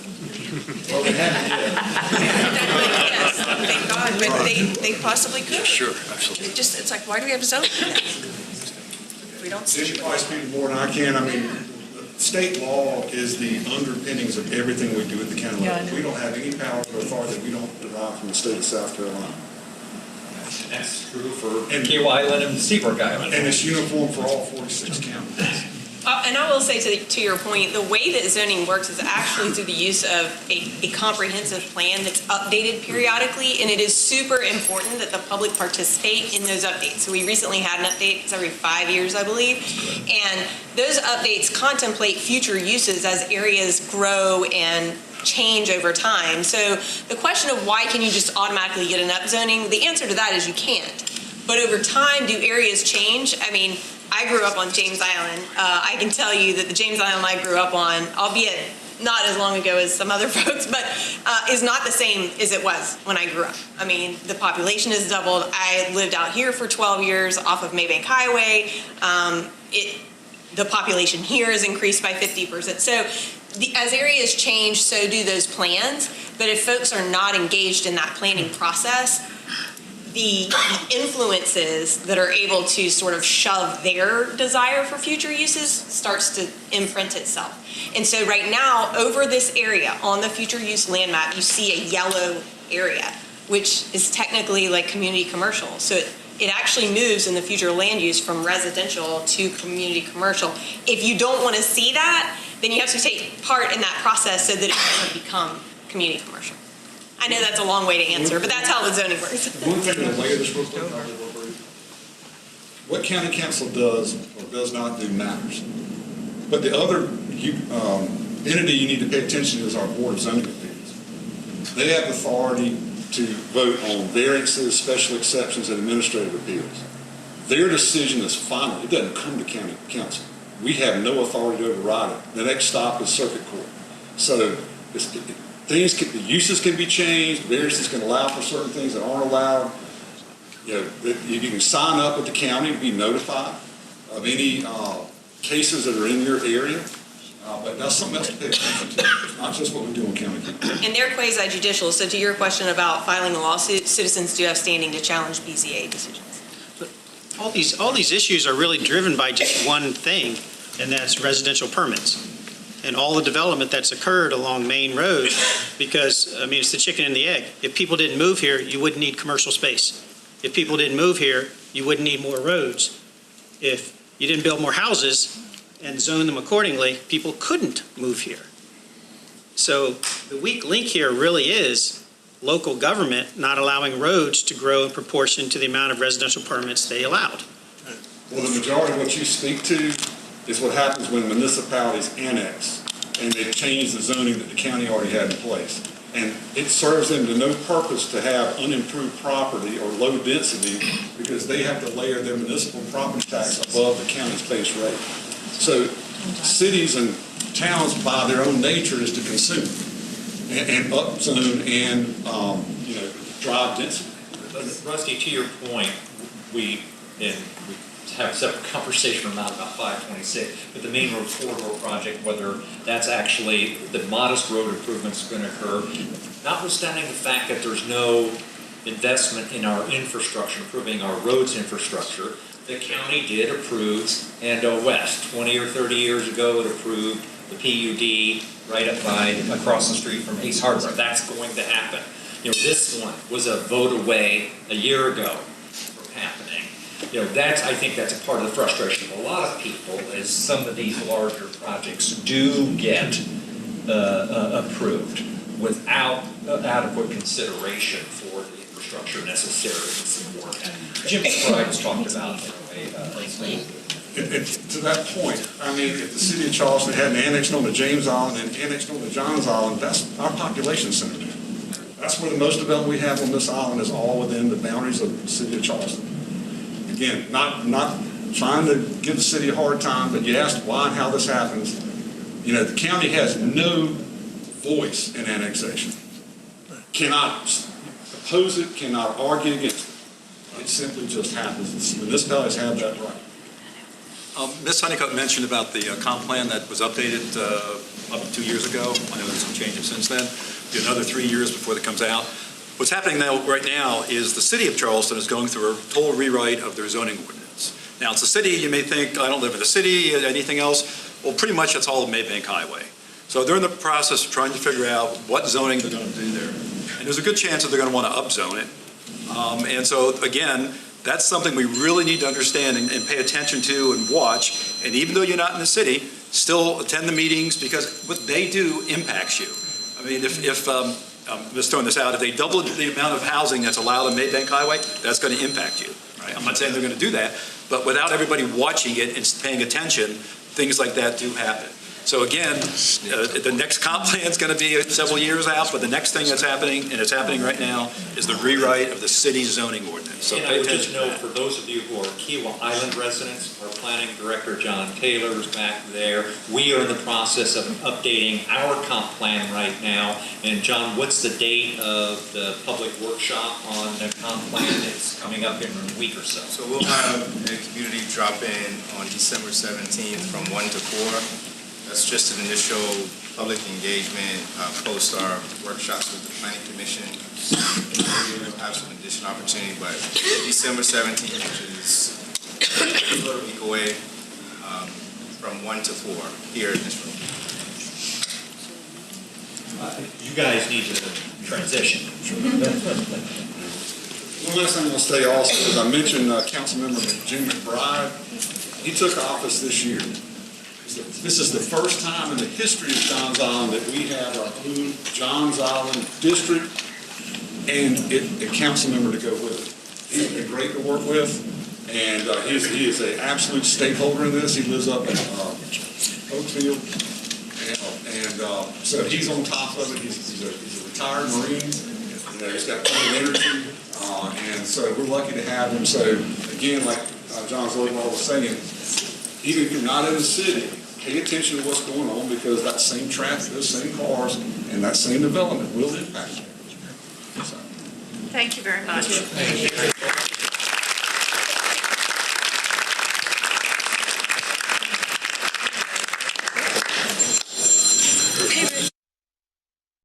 Yes, thank God, but they possibly could. Sure, absolutely. It's like, why do we have zoning? We don't see. You probably speak more than I can. I mean, state law is the underpinnings of everything we do at the county level. We don't have any power or authority that we don't derive from the state of South Carolina. That's true for Kiawah Island and Seabrook Island. And it's uniform for all 46 counties. And I will say to your point, the way that zoning works is actually through the use of a comprehensive plan that's updated periodically, and it is super important that the public participate in those updates. So we recently had an update, it's every 5 years, I believe, and those updates contemplate future uses as areas grow and change over time. So the question of why can you just automatically get an upzoning, the answer to that is you can't. But over time, do areas change? I mean, I grew up on James Island. I can tell you that the James Island I grew up on, albeit not as long ago as some other folks, but is not the same as it was when I grew up. I mean, the population has doubled. I lived out here for 12 years off of Maybank Highway. The population here has increased by 50%. So as areas change, so do those plans. But if folks are not engaged in that planning process, the influences that are able to sort of shove their desire for future uses starts to imprint itself. And so right now, over this area on the future use land map, you see a yellow area, which is technically like community commercial. So it actually moves in the future land use from residential to community commercial. If you don't want to see that, then you have to take part in that process so that it doesn't become community commercial. I know that's a long way to answer, but that's how the zoning works. One thing to layer this real quick, what county council does or does not do matters. But the other entity you need to pay attention to is our Board of Zoning Appeals. They have authority to vote on variances, special exceptions, and administrative appeals. Their decision is final. It doesn't come to county council. We have no authority to override it. The next stop is circuit court. So the uses can be changed, variances can allow for certain things that aren't allowed. You can sign up with the county to be notified of any cases that are in your area, but that's something else to pay attention to. It's not just what we do on county council. And they're quasi-judicial, so to your question about filing a lawsuit, citizens do have standing to challenge BZA decisions. All these issues are really driven by just one thing, and that's residential permits. And all the development that's occurred along Main Road, because, I mean, it's the chicken and the egg. If people didn't move here, you wouldn't need commercial space. If people didn't move here, you wouldn't need more roads. If you didn't build more houses and zone them accordingly, people couldn't move here. So the weak link here really is local government not allowing roads to grow in proportion to the amount of residential permits they allowed. Well, the majority of what you speak to is what happens when municipalities annex and they change the zoning that the county already had in place. And it serves them to no purpose to have unimproved property or low density because they have to layer their municipal property tax above the county's base rate. So cities and towns, by their own nature, is to consume and upzone and drive density. Rusty, to your point, we have a separate conversation about 526, but the main road corridor project, whether that's actually the modest road improvements going to occur, notwithstanding the fact that there's no investment in our infrastructure, improving our roads infrastructure, the county did approve Ando West. 20 or 30 years ago, it approved the PUD right across the street from Ace Hardware. That's going to happen. This one was a vote away a year ago from happening. I think that's a part of the frustration of a lot of people, is some of these larger projects do get approved without adequate consideration for the infrastructure necessary to support that. Jim McBride has talked about To that point, I mean, if the city of Charleston hadn't annexed on to James Island and annexed on to Johns Island, that's our population center. That's where the most development we have on this island is all within the boundaries of the city of Charleston. Again, not trying to give the city a hard time, but you asked why and how this happens. The county has no voice in annexation. Cannot oppose it, cannot argue against it. It simply just happens. The municipalities have that right. Ms. Honeycutt mentioned about the comp plan that was updated up 2 years ago. I know there's some changes since then. Be another 3 years before that comes out. What's happening right now is the city of Charleston is going through a total rewrite of their zoning ordinance. Now, it's a city, you may think, I don't live in the city, anything else. Well, pretty much that's all of Maybank Highway. So they're in the process of trying to figure out what zoning they're going to do there. And there's a good chance that they're going to want to upzone it. And so, again, that's something we really need to understand and pay attention to and watch. And even though you're not in the city, still attend the meetings, because what they do impacts you. I mean, if I'm just throwing this out, if they double the amount of housing that's allowed on Maybank Highway, that's going to impact you. Right? I'm not saying they're going to do that, but without everybody watching it and paying attention, things like that do happen. So again, the next comp plan is going to be several years out, but the next thing that's happening, and it's happening right now, is the rewrite of the city's zoning ordinance. So and I would just note, for those of you who are Kiawah Island residents, our planning director, John Taylor, is back there. We are in the process of updating our comp plan right now. And John, what's the date of the public workshop on the comp plan? It's coming up in a week or so. So we'll have a community drop-in on December 17th from 1 to 4. That's just an initial public engagement, post our workshops with the Planning Commission. We'll have some additional opportunity, but December 17th, which is a week away, from 1 to 4 here in this room. You guys need to transition. One last thing I'll say also is I mentioned Councilmember Jim McBride. He took office this year. This is the first time in the history of Johns Island that we have our own Johns Island district and a council member to go with it. He's been great to work with, and he is an absolute stakeholder in this. He lives up in Oakfield, and so he's on top of it. He's a retired Marine. He's got plenty of energy, and so we're lucky to have him. So again, like John Zolwall was saying, even if you're not in the city, pay attention to what's going on, because that same traffic, those same cars, and that same development will impact you. Thank you very much. Thank you.